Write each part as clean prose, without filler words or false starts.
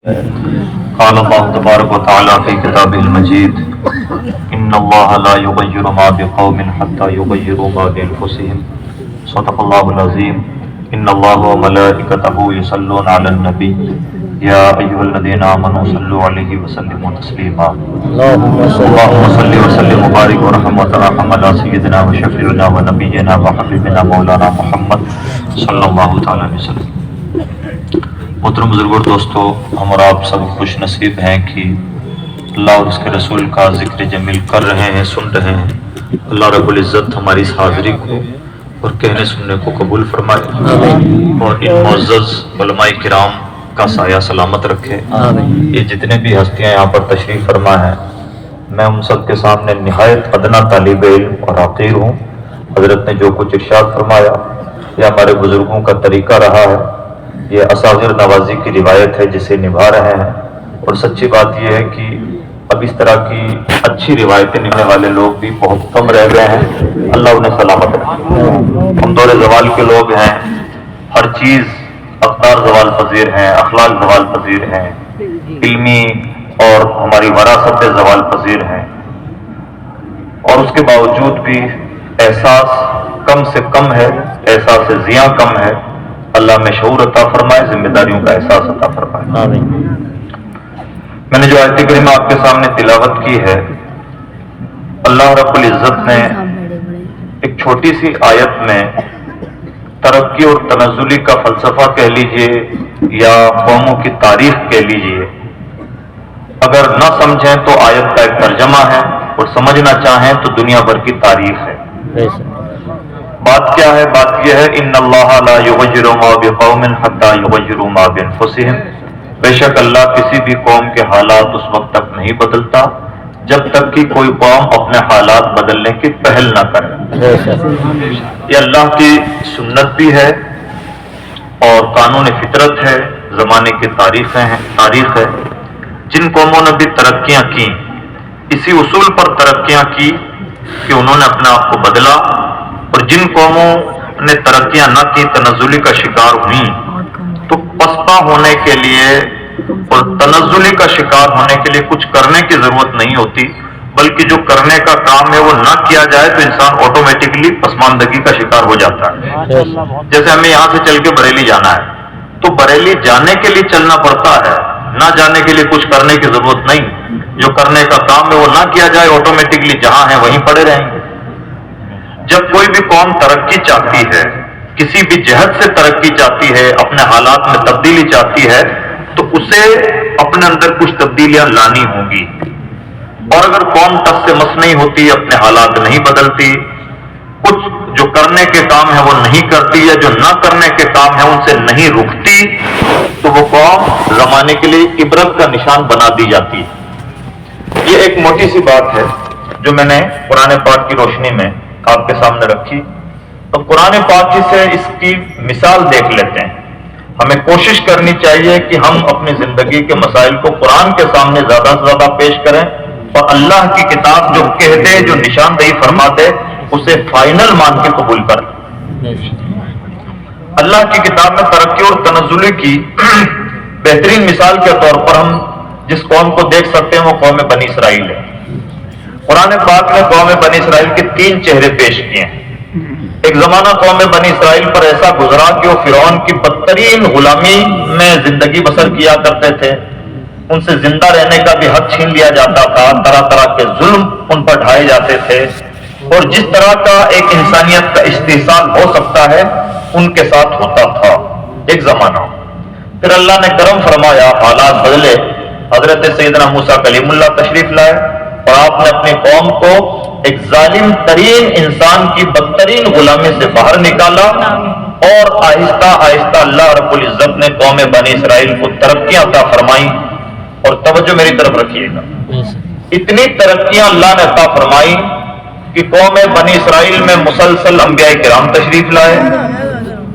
قال الله تبارك وتعالى في كتابه المجيد إن الله لا يغير ما بقوم حتى يغيروا ما بأنفسهم صدق الله العظيم إن الله وملائكته يصلون على النبي يا أيها الذين آمنوا صلوا عليه وسلموا تسليما اللهم صل وسلم وبارك ورحم وترحم على سيدنا وشفيعنا ونبينا وحبيبنا مولانا محمد صلی اللہ تعالی علیہ وسلم۔ محترم بزرگوں اور دوستو، ہم اور آپ سب خوش نصیب ہیں کہ اللہ اور اس کے رسول کا ذکر جمیل کر رہے ہیں، سن رہے ہیں۔ اللہ رب العزت ہماری اس حاضری کو اور کہنے سننے کو قبول فرمائے اور ان معزز علماء کرام کا سایہ سلامت رکھے۔ یہ جتنے بھی ہستیاں یہاں پر تشریف فرما ہیں، میں ان سب کے سامنے نہایت ادنا طالب علم اور حقیر ہوں۔ حضرت نے جو کچھ ارشاد فرمایا یہ ہمارے بزرگوں کا طریقہ رہا ہے، یہ اصاغر نوازی کی روایت ہے جسے نبھا رہے ہیں، اور سچی بات یہ ہے کہ اب اس طرح کی اچھی روایتیں نبھانے والے لوگ بھی بہت کم رہ گئے ہیں۔ اللہ انہیں سلامت رکھے۔ ہم دور زوال کے لوگ ہیں، ہر چیز اقدار زوال پذیر ہیں، اخلاق زوال پذیر ہیں، علمی اور ہماری وراثت زوال پذیر ہیں، اور اس کے باوجود بھی احساس کم سے کم ہے، احساس زیاں کم ہے۔ اللہ میں شعور عطا فرمائے، ذمہ داریوں کا احساس عطا فرمائے۔ آمین۔ میں نے جو آیت کریمہ آپ کے سامنے تلاوت کی ہے، اللہ رب العزت نے ایک چھوٹی سی آیت میں ترقی اور تنزلی کا فلسفہ کہہ لیجئے یا قوموں کی تاریخ کہہ لیجئے، اگر نہ سمجھیں تو آیت کا ایک ترجمہ ہے، اور سمجھنا چاہیں تو دنیا بھر کی تاریخ ہے۔ بات کیا ہے؟ بات یہ ہے ان اللہ لا یغیر ما بقوم حتی یغیروا ما بانفسہم، بے شک اللہ کسی بھی قوم کے حالات اس وقت تک نہیں بدلتا جب تک کہ کوئی قوم اپنے حالات بدلنے کی پہل نہ کرے۔ یہ اللہ کی سنت بھی ہے اور قانون فطرت ہے، زمانے کی تاریخ ہے۔ جن قوموں نے بھی ترقیاں کی، اسی اصول پر ترقیاں کی کہ انہوں نے اپنے آپ کو بدلا، اور جن قوموں نے ترقیاں نہ کی، تنزلی کا شکار ہوئیں، تو پسپا ہونے کے لیے اور تنزلی کا شکار ہونے کے لیے کچھ کرنے کی ضرورت نہیں ہوتی، بلکہ جو کرنے کا کام ہے وہ نہ کیا جائے تو انسان آٹومیٹکلی پسماندگی کا شکار ہو جاتا ہے۔ جیسے ہمیں یہاں سے چل کے بریلی جانا ہے تو بریلی جانے کے لیے چلنا پڑتا ہے، نہ جانے کے لیے کچھ کرنے کی ضرورت نہیں۔ جو کرنے کا کام ہے وہ نہ کیا جائے، آٹومیٹکلی جہاں ہیں وہیں پڑے رہیں گے۔ جب کوئی بھی قوم ترقی چاہتی ہے، کسی بھی جہت سے ترقی چاہتی ہے، اپنے حالات میں تبدیلی چاہتی ہے، تو اسے اپنے اندر کچھ تبدیلیاں لانی ہوں گی، اور اگر قوم ٹس سے مس نہیں ہوتی، اپنے حالات نہیں بدلتی، کچھ جو کرنے کے کام ہے وہ نہیں کرتی، یا جو نہ کرنے کے کام ہے ان سے نہیں رکتی، تو وہ قوم زمانے کے لیے عبرت کا نشان بنا دی جاتی ہے۔ یہ ایک موٹی سی بات ہے جو میں نے قرآن پاک کی روشنی میں آپ کے سامنے رکھی۔ تو قرآن پاک سے اس کی مثال دیکھ لیتے ہیں۔ ہمیں کوشش کرنی چاہیے کہ ہم اپنی زندگی کے مسائل کو قرآن کے سامنے زیادہ سے زیادہ پیش کریں، اور اللہ کی کتاب جو کہہ دے، جو نشاندہی فرما دے، اسے فائنل مان کے قبول کریں۔ اللہ کی کتاب میں ترقی اور تنزلی کی بہترین مثال کے طور پر ہم جس قوم کو دیکھ سکتے ہیں وہ قوم بنی اسرائیل ہے۔ قرآن پاک نے قوم بنی اسرائیل کے 3 چہرے پیش کیے ہیں۔ ایک زمانہ قوم بنی اسرائیل پر ایسا گزرا کہ وہ فرعون کی بدترین غلامی میں زندگی بسر کیا کرتے تھے، ان سے زندہ رہنے کا بھی حق چھین لیا جاتا تھا، طرح طرح کے ظلم ان پر ڈھائے جاتے تھے، اور جس طرح کا ایک انسانیت کا استحصال ہو سکتا ہے ان کے ساتھ ہوتا تھا ایک زمانہ۔ پھر اللہ نے کرم فرمایا، حالات بدلے، حضرت سیدنا موسیٰ کلیم اللہ تشریف لائے، اور آپ نے اپنی قوم کو ایک ظالم ترین انسان کی بدترین غلامی سے باہر نکالا، اور آہستہ آہستہ اللہ رب العزت نے قوم بنی اسرائیل کو ترقیاں عطا فرمائیں۔ اور توجہ میری طرف رکھیے گا، اتنی ترقیاں اللہ نے عطا فرمائیں کہ قوم بنی اسرائیل میں مسلسل انبیاء کرام تشریف لائے،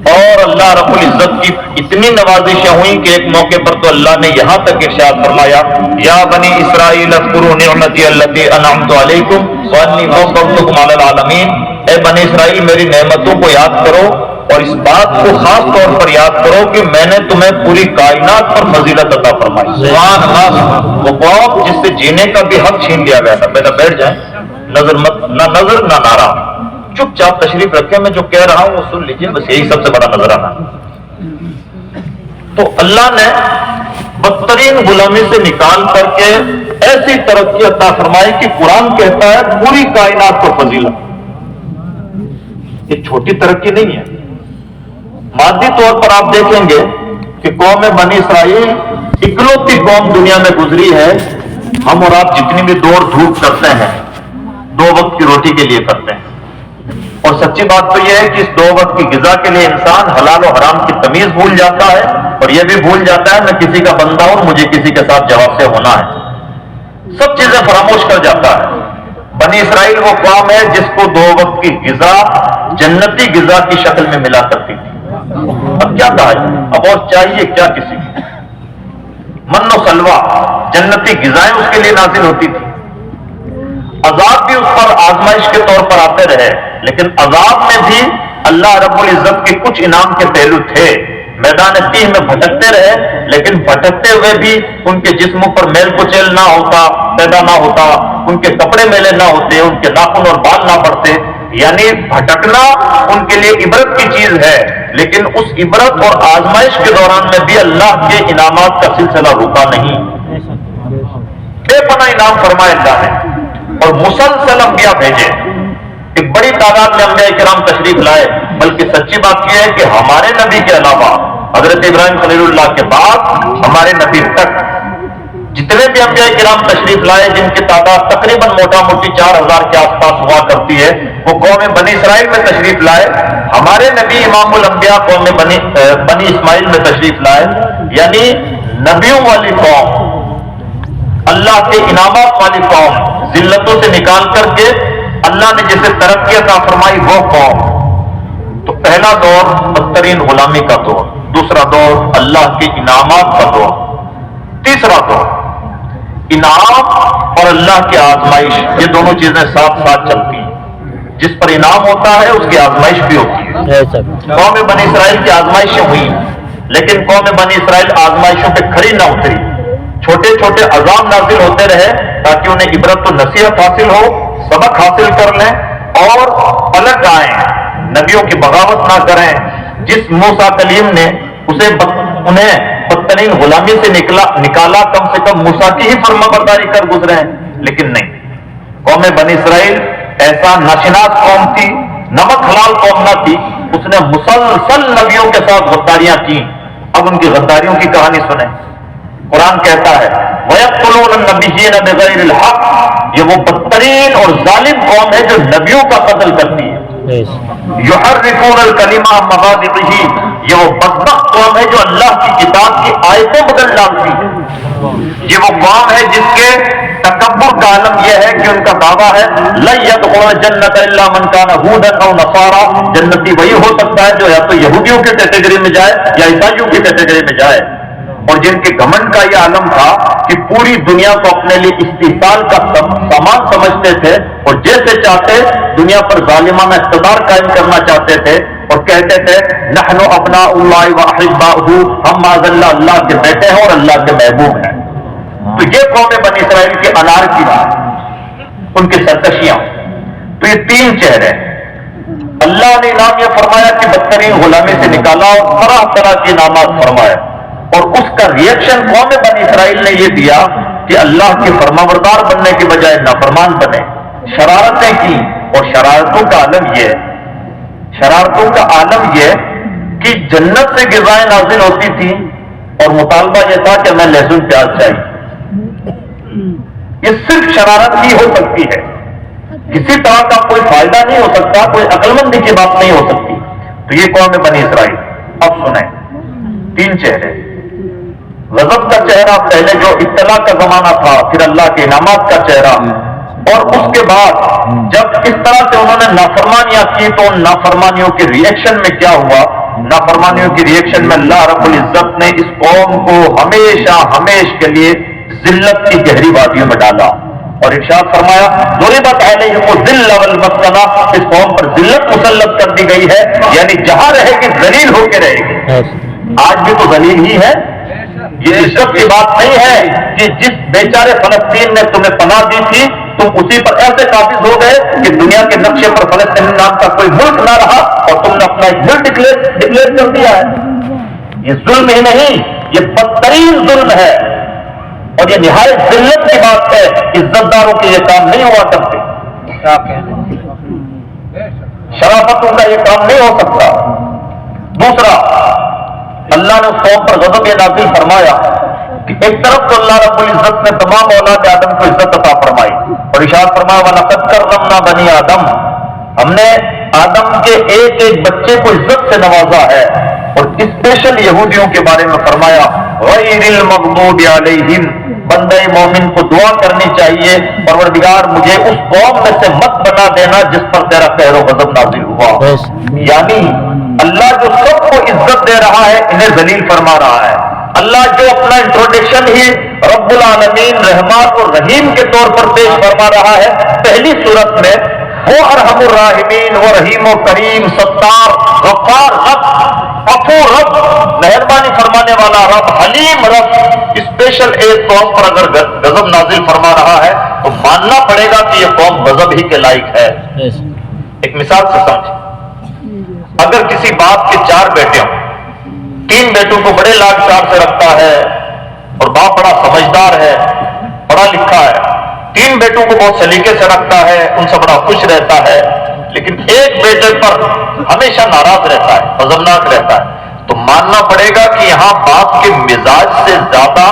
اور اللہ رب العزت کی اتنی نوازشیں ہوئیں کہ ایک موقع پر تو اللہ نے یہاں تک ارشاد فرمایا، یا بنی اسرائیل اذکروا نعمتی التی انعمت علیکم وانی فضلتکم علی العالمین، اے بنی اسرائیل میری نعمتوں کو یاد کرو اور اس بات کو خاص طور پر یاد کرو کہ میں نے تمہیں پوری کائنات پر فضیلت عطا فرمائی. سبحان اللہ. وہ قوم جس سے جینے کا بھی حق چھین لیا گیا تھا. بیٹا بیٹھ جائیں, نظر مت, نہ نظر نہ نعرہ, چپ چاپ تشریف رکھے. میں جو کہہ رہا ہوں وہ سن لیجیے, بس یہی سب سے بڑا نظرانہ. تو اللہ نے بدترین غلامی سے نکال کر کے ایسی ترقی عطا فرمائی کہ قرآن کہتا ہے پوری کائنات کو فضیلت. یہ چھوٹی ترقی نہیں ہے. مادی طور پر آپ دیکھیں گے کہ قوم بنی اسرائیل اکلوتی قوم دنیا میں گزری ہے. ہم اور آپ جتنی بھی دوڑ دھوپ کرتے ہیں 2 وقت کی روٹی کے لیے کرتے ہیں, اور سچی بات تو یہ ہے کہ اس 2 وقت کی غذا کے لیے انسان حلال و حرام کی تمیز بھول جاتا ہے, اور یہ بھی بھول جاتا ہے میں کسی کا بندہ ہوں, مجھے کسی کے ساتھ جواب سے ہونا ہے. سب چیزیں فراموش کر جاتا ہے. بنی اسرائیل وہ قوم ہے جس کو 2 وقت کی غذا جنتی غذا کی شکل میں ملا کرتی تھی. اب کیا کہا جائے, اب اور چاہیے کیا کسی کو. من و سلوا جنتی غذائیں اس کے لیے نازل ہوتی تھی. عذاب بھی اس پر آزمائش کے طور پر آتے رہے, لیکن عذاب میں بھی اللہ رب العزت کے کچھ انعام کے پہلو تھے. میدان تیہ میں بھٹکتے رہے, لیکن بھٹکتے ہوئے بھی ان کے جسموں پر میل کچیل نہ ہوتا, پیدا نہ ہوتا, ان کے کپڑے میلے نہ ہوتے, ان کے ناخن اور بال نہ پڑتے. یعنی بھٹکنا ان کے لیے عبرت کی چیز ہے, لیکن اس عبرت اور آزمائش کے دوران میں بھی اللہ کے انعامات کا سلسلہ رکا نہیں. بے پناہ انعام فرمائے اللہ نے, اور مسلسل انبیاء بھیجے. ایک بڑی تعداد میں انبیاء کرام تشریف لائے. بلکہ سچی بات یہ ہے کہ ہمارے نبی کے علاوہ حضرت ابراہیم خلیل اللہ کے بعد ہمارے نبی تک جتنے بھی انبیاء کرام تشریف لائے, جن کی تعداد تقریباً موٹا موٹی 4000 کے آس پاس ہوا کرتی ہے, وہ قوم بنی اسرائیل میں تشریف لائے. ہمارے نبی امام الانبیاء قوم بنی اسماعیل میں تشریف لائے. یعنی نبیوں والی قوم, اللہ کے انعامات والی قوم, ذلتوں سے نکال کر کے اللہ نے جسے ترقی عطا فرمائی وہ قوم. تو پہلا دور بدترین غلامی کا دور, دوسرا دور اللہ کے انعامات کا دور, تیسرا دور انعام اور اللہ کی آزمائش. یہ دونوں چیزیں ساتھ ساتھ چلتی ہیں. جس پر انعام ہوتا ہے اس کی آزمائش بھی ہوتی ہے. قوم بنی اسرائیل کی آزمائشیں ہوئی, لیکن قوم بنی اسرائیل آزمائشوں پہ کھڑی نہ اتری. چھوٹے چھوٹے عذاب نازل ہوتے رہے تاکہ انہیں عبرت و نصیحت حاصل ہو, سبق حاصل کر لیں اور پلٹ آئیں, نبیوں کی بغاوت نہ کریں. جس موسیٰ کلیم نے انہیں بدترین غلامی سے نکالا, کم سے کم موسیٰ کی ہی فرما برداری کر گزرے ہیں. لیکن نہیں, قوم بنی اسرائیل ایسا ناشناس قوم تھی, نمک حلال قوم نہ تھی. اس نے مسلسل نبیوں کے ساتھ غداریاں کی. اب ان کی غداریوں کی کہانی سنیں. قرآن کہتا ہے وَيَقْتُلُونَ النَّبِيِّينَ بِغَيْرِ الْحَقِّ, یہ وہ بدترین اور ظالم قوم ہے جو نبیوں کا قتل کرتی ہے. يُحَرِّفُونَ الْكَلِمَ عَن مَّوَاضِعِهِ, یہ وہ بدبخت قوم ہے جو اللہ کی کتاب کی آیتیں بدل ڈالتی ہے. یہ وہ قوم ہے جس کے تکبر کا عالم یہ ہے کہ ان کا دعویٰ ہے لَن يَدْخُلَ الْجَنَّةَ إِلَّا مَن كَانَ هُودًا أَوْ نَصَارَىٰ, جنتی وہی ہو سکتا ہے جو یا تو یہودیوں کی کیٹیگری میں جائے یا عیسائیوں کی کیٹیگری میں جائے. اور جن کے گھمنڈ کا یہ عالم تھا کہ پوری دنیا کو اپنے لیے استحصال کا سامان سمجھتے تھے, اور جیسے چاہتے دنیا پر ظالمانہ اقتدار قائم کرنا چاہتے تھے, اور کہتے تھے نحن ابناء اللہ واحباؤہ, ہم معاذ اللہ اللہ کے بیٹے ہیں اور اللہ کے محبوب ہیں. تو یہ قوم بنی اسرائیل کے انار کی بات, ان کی سرکشیاں. تو یہ 3 چہرے. اللہ نے انعام یہ فرمایا کہ بدترین غلامی سے نکالا, اور طرح طرح کے انعامات فرمائے. اور اس کا ریئیکشن قوم بنی اسرائیل نے یہ دیا کہ اللہ کے فرمانبردار بننے کے بجائے نافرمان بنے, شرارتیں کی. اور شرارتوں کا عالم یہ کہ جنت سے غذائیں نازل ہوتی تھیں اور مطالبہ یہ تھا کہ ہمیں لہسن پیاز چاہیے. یہ صرف شرارت ہی ہو سکتی ہے, کسی طرح کا کوئی فائدہ نہیں ہو سکتا, کوئی عقل مندی کی بات نہیں ہو سکتی. تو یہ قوم بنی اسرائیل. اب سنیں 3 چہرے. غضب کا چہرہ پہلے جو اطلاع کا زمانہ تھا, پھر اللہ کے انعامات کا چہرہ, اور اس کے بعد جب اس طرح سے انہوں نے نافرمانیاں کی تو ان نافرمانیوں کے ریئیکشن میں کیا ہوا. نافرمانیوں کی ریئیکشن میں اللہ رب العزت نے اس قوم کو ہمیشہ کے لیے ذلت کی گہری وادیوں میں ڈالا. اور ارشاد فرمایا ضربت علیہم الذلۃ والمسکنہ، اس قوم پر ذلت مسلط کر دی گئی ہے، یعنی جہاں رہے گی ذلیل ہو کے رہے گی۔ آج بھی تو ذلیل ہی ہے، یہ عزت کی بات نہیں ہے کہ جس بیچارے فلسطین نے تمہیں پناہ دی تھی تم اسی پر ایسے قابض ہو گئے کہ دنیا کے نقشے پر فلسطین نام کا کوئی ملک نہ رہا اور تم نے اپنا ایک ملک ڈکلیئر کر دیا ہے۔ یہ ظلم ہی نہیں، یہ بدترین ظلم ہے، اور یہ نہایت ذلت کی بات ہے۔ عزت داروں کے یہ کام نہیں ہوا کرتے، شرافتوں کا یہ کام نہیں ہو سکتا۔ دوسرا، اللہ نے اس قوم پر غضب نازل فرمایا کہ ایک طرف تو اللہ رب العزت نے تمام اولاد آدم کو عزت عطا فرمائی اور ارشاد فرمایا وَلَقَدْ كَرَّمْنَا بَنِي آدم، ہم نے آدم کے ایک ایک بچے کو عزت سے نوازا ہے، اور اسپیشل یہودیوں کے بارے میں فرمایا غیر المغضوب علیہم، بندہ مومن کو دعا کرنی چاہیے پروردگار مجھے اس قوم میں سے مت بنا دینا جس پر تیرا قہر و غضب نازل ہوا۔ یعنی اللہ جو سب کو عزت دے رہا ہے انہیں ذلیل فرما رہا ہے۔ اللہ جو اپنا انٹروڈکشن ہی رب العالمین رحمان اور رحیم کے طور پر پیش فرما رہا ہے پہلی صورت میں، وہ ارحم الراحمین، وہ رحیم و کریم، ستار، غفار رب، غفور رب، مہربانی فرمانے والا رب، حلیم رب، اسپیشل ایک قوم پر اگر غضب نازل فرما رہا ہے تو ماننا پڑے گا کہ یہ قوم غضب ہی کے لائق ہے۔ ایک مثال سے سمجھ، اگر کسی باپ کے 4 بیٹے ہوں، 3 بیٹوں کو بڑے لاڈ پیار سے رکھتا ہے اور باپ بڑا سمجھدار ہے، پڑھا لکھا ہے، 3 بیٹوں کو بہت سلیقے سے رکھتا ہے، ان سے بڑا خوش رہتا ہے، لیکن ایک بیٹے پر ہمیشہ ناراض رہتا ہے، غضبناک رہتا ہے، تو ماننا پڑے گا کہ یہاں باپ کے مزاج سے زیادہ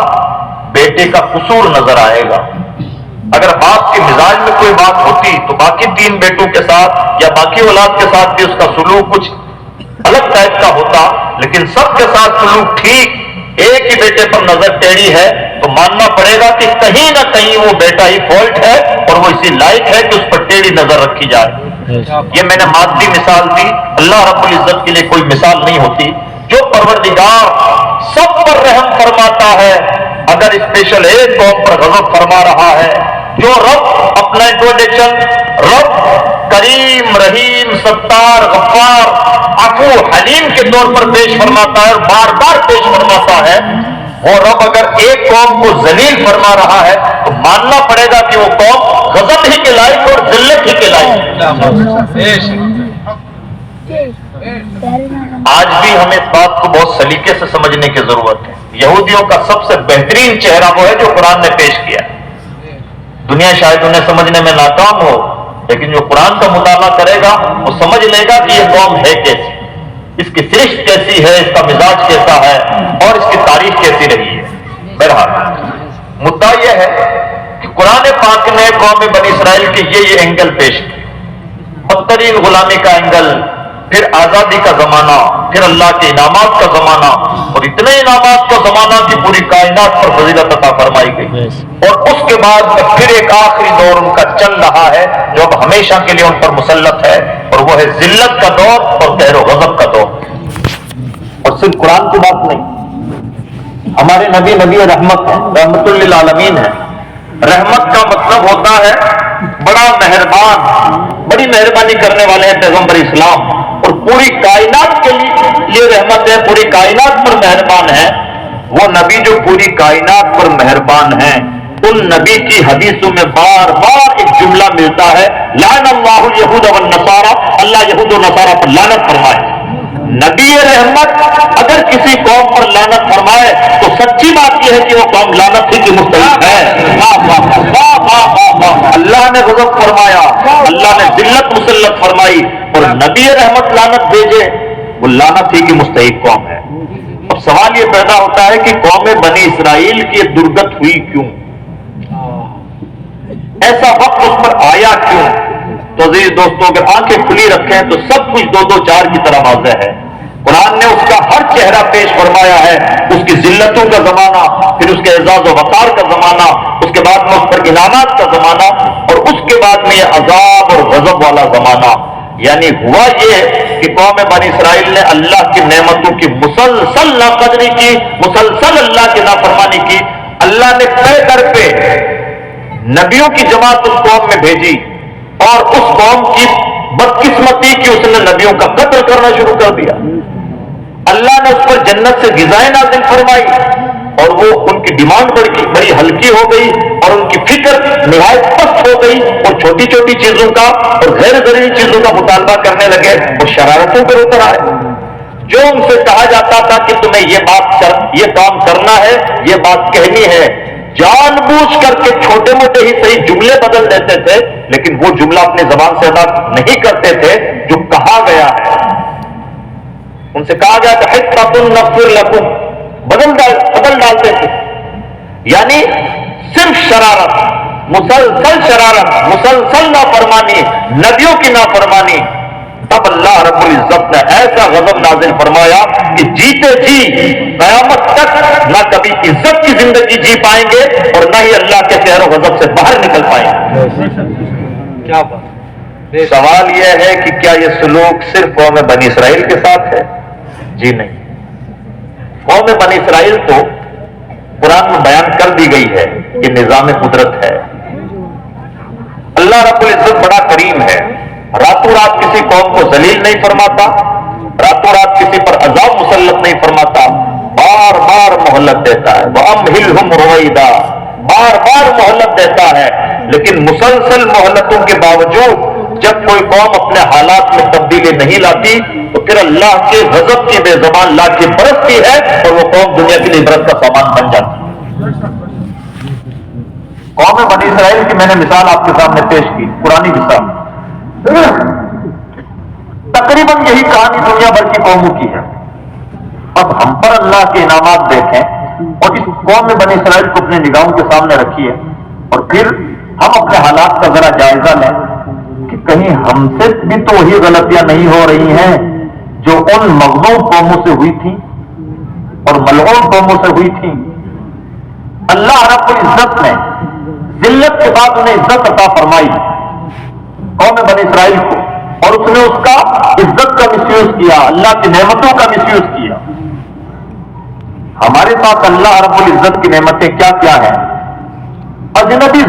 بیٹے کا قصور نظر آئے گا۔ اگر باپ کے مزاج میں کوئی بات ہوتی تو باقی 3 بیٹوں کے ساتھ یا باقی اولاد کے ساتھ بھی اس کا سلوک کچھ الگ ٹائپ کا ہوتا، لیکن سب کے ساتھ سلوک ٹھیک، ایک ہی بیٹے پر نظر ٹیڑھی ہے، تو ماننا پڑے گا کہ کہیں نہ کہیں وہ بیٹا ہی فالٹ ہے اور وہ اسی لائق ہے کہ اس پر ٹیڑھی نظر رکھی جائے۔ یہ میں نے مادی مثال دی، اللہ رب العزت کے لیے کوئی مثال نہیں ہوتی۔ جو پروردگار سب پر رحم فرماتا ہے، اگر اسپیشل ایک قوم پر غضب فرما رہا ہے، جو رب اپنا انٹروڈکشن رب کریم رحیم ستار غفار عفو حلیم کے طور پر پیش فرماتا ہے اور بار بار پیش فرماتا ہے، اور رب اگر ایک قوم کو ذلیل فرما رہا ہے تو ماننا پڑے گا کہ وہ قوم غضب ہی کے لائق اور ذلت ہی کے لائق۔ آج بھی ہمیں اس بات کو بہت سلیقے سے سمجھنے کی ضرورت ہے۔ یہودیوں کا سب سے بہترین چہرہ وہ ہے جو قرآن نے پیش کیا ہے۔ دنیا شاید انہیں سمجھنے میں ناکام ہو، لیکن جو قرآن کا مطالعہ کرے گا وہ سمجھ لے گا کہ یہ قوم ہے کیسی، اس کی سرشت کیسی ہے، اس کا مزاج کیسا ہے اور اس کی تاریخ کیسی رہی ہے۔ بہرحال مدعا یہ ہے کہ قرآن پاک نے قوم بنی اسرائیل کے یہ اینگل پیش کیا، بدترین غلامی کا اینگل، پھر آزادی کا زمانہ، پھر اللہ کے انعامات کا زمانہ، اور اتنے انعامات کا زمانہ کہ پوری کائنات پر فضیلت عطا فرمائی گئی، اور اس کے بعد پھر ایک آخری دور ان کا چل رہا ہے جو اب ہمیشہ کے لیے ان پر مسلط ہے، اور وہ ہے ذلت کا دور اور قہر و غضب کا دور۔ اور صرف قرآن کی بات نہیں، ہمارے نبی رحمت ہے، رحمت للعالمین ہے۔ رحمت کا مطلب ہوتا ہے بڑا مہربان، بڑی مہربانی کرنے والے ہیں پیغمبر اسلام، اور پوری کائنات کے لیے رحمت ہے، پوری کائنات پر مہربان ہے۔ وہ نبی جو پوری کائنات پر مہربان ہیں، ان نبی کی حدیثوں میں بار بار ایک جملہ ملتا ہے، لعن اللہ الیہود والنصارى، اللہ یہود و نصارہ پر لعنت فرمائے۔ نبی رحمت اگر کسی قوم پر لعنت فرمائے تو سچی بات یہ ہے کہ وہ قوم لعنت ہی کی مستحق ہے۔ اللہ نے غضب فرمایا، اللہ نے ذلت مسلط فرمائی، اور نبی رحمت لعنت بھیجے، وہ لعنت ہی کی مستحق قوم ہے۔ اب سوال یہ پیدا ہوتا ہے کہ قوم بنی اسرائیل کی درگت ہوئی کیوں، ایسا وقت اس پر آیا کیوں؟ تو عزیز دوستوں اگر آنکھیں کھلی رکھیں تو سب کچھ 2-2-4 کی طرح واضح ہے۔ قرآن نے اس کا ہر چہرہ پیش فرمایا ہے، اس کی ذلتوں کا زمانہ، پھر اس کے اعزاز و وقار کا زمانہ، اس کے بعد میں اس پر انعامات کا زمانہ، اور اس کے بعد میں یہ عذاب اور غضب والا زمانہ۔ یعنی ہوا یہ کہ قوم بنی اسرائیل نے اللہ کی نعمتوں کی مسلسل ناقدری کی، مسلسل اللہ کی نافرمانی کی۔ اللہ نے طے در پہ نبیوں کی جماعت اس قوم میں بھیجی اور اس قوم کی بدقسمتی کہ اس نے نبیوں کا قتل کرنا شروع کر دیا. اللہ نے اس پر جنت سے غذائیں نازل فرمائی اور وہ ان کی ڈیمانڈ بڑی ہلکی ہو گئی اور ان کی فکر نہایت پست ہو گئی اور چھوٹی چھوٹی چیزوں کا اور غیر ضروری چیزوں کا مطالبہ کرنے لگے اور شرارتوں پر اتر آئے. جو ان سے کہا جاتا تھا کہ تمہیں یہ کام کرنا ہے، یہ بات کہنی ہے، جان بوجھ کر کے چھوٹے موٹے ہی صحیح جملے بدل دیتے تھے، لیکن وہ جملہ اپنے زبان سے ادا نہیں کرتے تھے جو کہا گیا ہے. ان سے کہا گیا کہ حتۃ نغفر لکم، بدل ڈالتے تھے. یعنی صرف شرارت، مسلسل نافرمانی، نبیوں کی نافرمانی. تب اللہ رب العزت نے ایسا غضب نازل فرمایا کہ جیتے جی قیامت تک نہ کبھی عزت کی زندگی جی پائیں گے اور نہ ہی اللہ کے قہر و غضب سے باہر نکل پائیں گے. کیا بات. سوال یہ ہے کہ کیا یہ سلوک صرف قوم بنی اسرائیل کے ساتھ ہے؟ جی نہیں. قوم بنی اسرائیل تو قرآن میں بیان کر دی گئی ہے کہ نظام قدرت ہے. اللہ رب العزت بڑا کریم ہے، راتوں رات کسی قوم کو ذلیل نہیں فرماتا، راتوں رات کسی پر عذاب مسلط نہیں فرماتا، بار بار مہلت دیتا ہے. وَأَمْهِلْهُمْ رُوَيْدًا، بار بار مہلت دیتا ہے. لیکن مسلسل مہلتوں کے باوجود جب کوئی قوم اپنے حالات میں تبدیلی نہیں لاتی تو پھر اللہ کے غضب کی بے زبان لا کے برستی ہے اور وہ قوم دنیا کے لیے عبرت کا سامان بن جاتی ہے. قوم بنی اسرائیل کی میں نے مثال آپ کے سامنے پیش کی، پرانی مثال. تقریباً یہی کہانی دنیا بھر کی قوموں کی ہے. اب ہم پر اللہ کے انعامات دیکھیں اور اس قوم میں بنی اسرائیل کو اپنے نگاہوں کے سامنے رکھیے اور پھر ہم اپنے حالات کا ذرا جائزہ لیں کہ کہیں ہم سے بھی تو وہی غلطیاں نہیں ہو رہی ہیں جو ان مغلوب قوموں سے ہوئی تھیں اور ملعون قوموں سے ہوئی تھیں. اللہ رب العزت نے ذلت کے بعد انہیں عزت عطا فرمائی قوم بنی اسرائیل کو، اور اس نے اس کا عزت کا مس یوز کیا، اللہ کی نعمتوں کا مس یوز کیا. ہمارے پاس اللہ رب العزت کی نعمتیں کیا کیا ہیں؟ اجنبی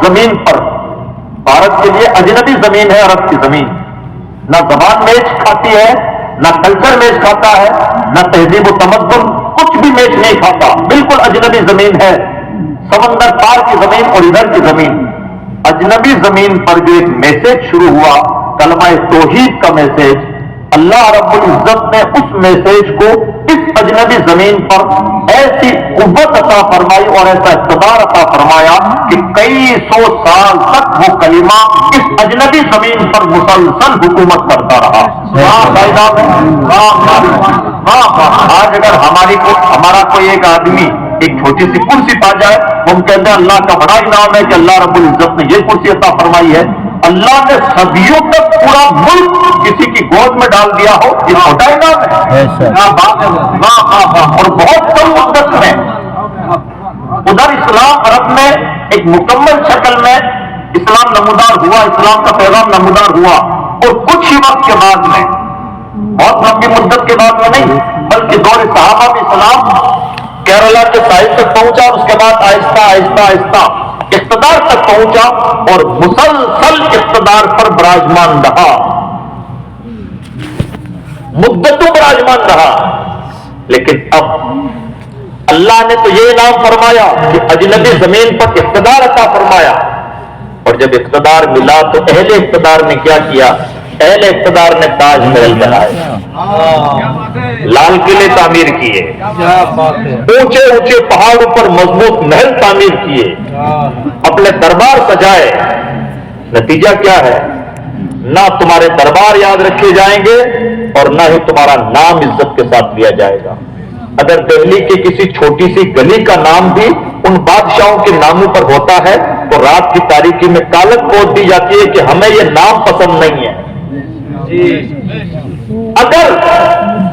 زمین پر، بھارت کے لیے اجنبی زمین ہے عرب کی زمین. نہ زبان میچ کھاتی ہے، نہ کلچر میچ کھاتا ہے، نہ تہذیب و تمدن، کچھ بھی میچ نہیں کھاتا، بالکل اجنبی زمین ہے. سمندر پار کی زمین اور ادھر کی زمین. اجنبی زمین پر جو ایک میسج شروع ہوا، کلمہ توحید کا میسج، اللہ رب العزت نے اس میسج کو اس اجنبی زمین پر ایسی قوت عطا فرمائی اور ایسا اقتدار عطا فرمایا کہ کئی سو سال تک وہ کلمہ اس اجنبی زمین پر مسلسل حکومت کرتا رہا. آج اگر ہمارا کوئی ایک آدمی ایک چھوٹی سی کرسی پا جائے، ہم کہتے ہیں اللہ کا بڑا انعام ہے کہ اللہ رب العزت نے یہ کرسی عطا فرمائی ہے. اللہ نے صدیوں تک پورا ملک کسی کی گود میں ڈال دیا ہو، یہ چھوٹا انعام ہے. اور بہت کم مدت میں ادھر اسلام عرب میں ایک مکمل شکل میں اسلام نمودار ہوا، اسلام کا پیغام نمودار ہوا. اور کچھ ہی وقت کے بعد میں، بہت لمبی مدت کے بعد میں نہیں بلکہ دور صحابہ میں اسلام کیرلا کے ساحل تک پہنچا اور اس کے بعد آہستہ آہستہ آہستہ اقتدار تک پہنچا اور مسلسل اقتدار پر براجمان رہا، مدتوں براجمان رہا. لیکن اب اللہ نے تو یہ انعام فرمایا کہ اجنبی زمین پر اقتدار عطا فرمایا، اور جب اقتدار ملا تو اہل اقتدار نے کیا کیا؟ اہل اقتدار نے تاج محل بنائے، لال قلعے تعمیر کیے، اونچے اونچے پہاڑوں پر مضبوط محل تعمیر کیے، اپنے دربار سجائے. نتیجہ کیا ہے؟ نہ تمہارے دربار یاد رکھے جائیں گے اور نہ ہی تمہارا نام عزت کے ساتھ لیا جائے گا. اگر دہلی کی کسی چھوٹی سی گلی کا نام بھی ان بادشاہوں کے ناموں پر ہوتا ہے تو رات کی تاریکی میں کالک کھود دی جاتی ہے کہ ہمیں یہ نام پسند نہیں ہے. اگر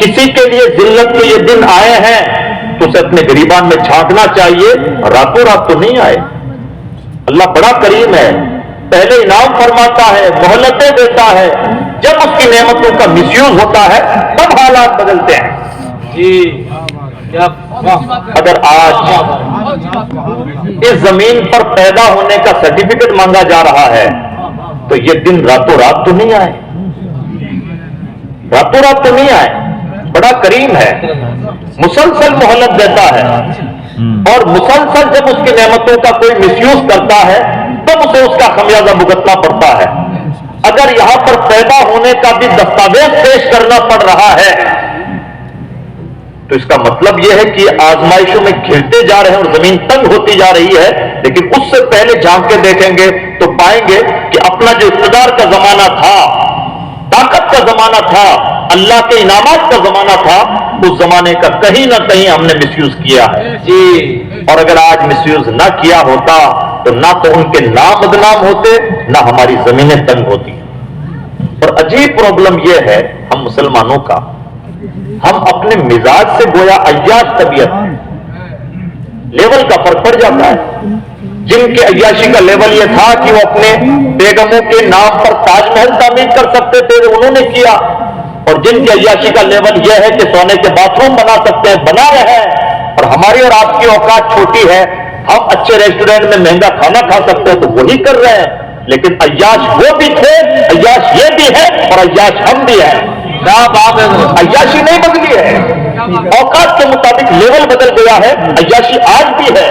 کسی کے لیے ذلت کے یہ دن آئے ہیں تو اسے اپنے گریبان میں جھانکنا چاہیے، راتوں رات تو نہیں آئے. اللہ بڑا کریم ہے، پہلے انعام فرماتا ہے، مہلتیں دیتا ہے، جب اس کی نعمتوں کا مس یوز ہوتا ہے تب حالات بدلتے ہیں. اگر آج اس زمین پر پیدا ہونے کا سرٹیفکیٹ مانگا جا رہا ہے تو یہ دن راتوں رات تو نہیں آئے، راتوں رات تو نہیں آئے، بڑا کریم ہے، مسلسل مہلت دیتا ہے، اور مسلسل جب اس کی نعمتوں کا کوئی مس یوز کرتا ہے تب اسے اس کا خمیازہ بھگتنا پڑتا ہے۔ اگر یہاں پر پیدا ہونے کا بھی دستاویز پیش کرنا پڑ رہا ہے تو اس کا مطلب یہ ہے کہ آزمائشوں میں گھرتے جا رہے ہیں اور زمین تنگ ہوتی جا رہی ہے، لیکن اس سے پہلے جھانک کے دیکھیں گے تو پائیں گے کہ اپنا جو اقتدار کا زمانہ تھا، طاقت کا زمانہ تھا، اللہ کے انعامات کا زمانہ تھا، اس زمانے کا کہیں نہ کہیں ہم نے مس یوز کیا ہے جی۔ اور اگر آج مس یوز نہ کیا ہوتا تو نہ تو ان کے نام بدنام ہوتے، نہ ہماری زمینیں تنگ ہوتی۔ اور عجیب پرابلم یہ ہے ہم مسلمانوں کا، ہم اپنے مزاج سے گویا عیاش طبیعت لیول کا فرق پڑ جاتا ہے۔ جن کے عیاشی کا لیول یہ تھا کہ وہ اپنے بیگموں کے نام پر تاج محل تعمیر کر سکتے تھے، انہوں نے کیا، اور جن کے عیاشی کا لیول یہ ہے کہ سونے کے باتھ روم بنا سکتے ہیں، بنا رہے ہیں، اور ہماری اور آپ کی اوقات چھوٹی ہے، ہم اچھے ریسٹورینٹ میں مہنگا کھانا کھا سکتے ہیں تو وہی کر رہے ہیں، لیکن عیاش وہ بھی تھے، عیاش یہ بھی ہے، اور عیاش ہم بھی ہیں۔ عیاشی نہیں بدلی ہے، اوقات کے مطابق لیول بدل گیا ہے، عیاشی آج بھی ہے۔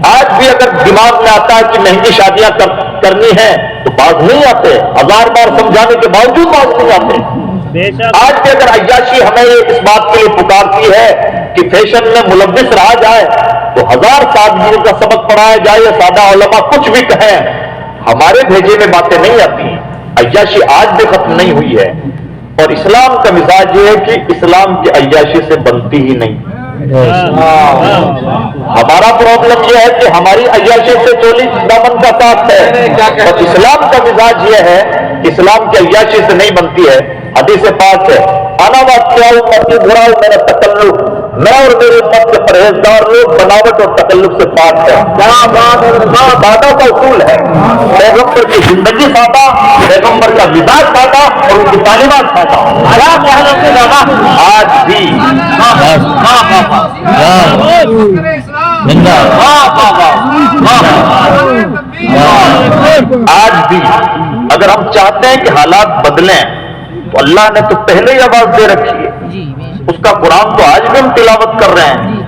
آج بھی اگر دماغ میں آتا ہے کہ مہنگی شادیاں کرنی ہیں تو باز نہیں آتے، ہزار بار سمجھانے کے باوجود باز نہیں آتے۔ آج بھی اگر عیاشی ہمیں اس بات کے لیے پکارتی ہے کہ فیشن میں ملوث رہا جائے تو ہزار سادگیوں کا سبق پڑھایا جائے یا سادہ علماء کچھ بھی کہیں، ہمارے بھیجے میں باتیں نہیں آتی۔ عیاشی آج بھی ختم نہیں ہوئی ہے، اور اسلام کا مزاج یہ ہے کہ اسلام کی عیاشی سے بنتی ہی نہیں۔ ہمارا پرابلم یہ ہے کہ ہماری عیاشی سے چولی دامن کا ساتھ ہے، اور اسلام کا مزاج یہ ہے اسلام کی عیاشی سے نہیں بنتی ہے۔ حدیث پاک ہے، انا واقعہ امتی برا میرا تکلف، میں اور میری امت کے پرہیزگار لوگ بناوٹ اور تکلف سے پاک ہے۔ سادہ کا اصول ہے، پیغمبر کی زندگی سادہ، پیغمبر کا مزاج سادہ، اور ان کی تعلیمات سادہ۔ آج بھی آج بھی اگر ہم چاہتے ہیں کہ حالات بدلیں تو اللہ نے تو پہلے ہی آواز دے رکھی ہے، اس کا قرآن تو آج بھی ہم تلاوت کر رہے ہیں۔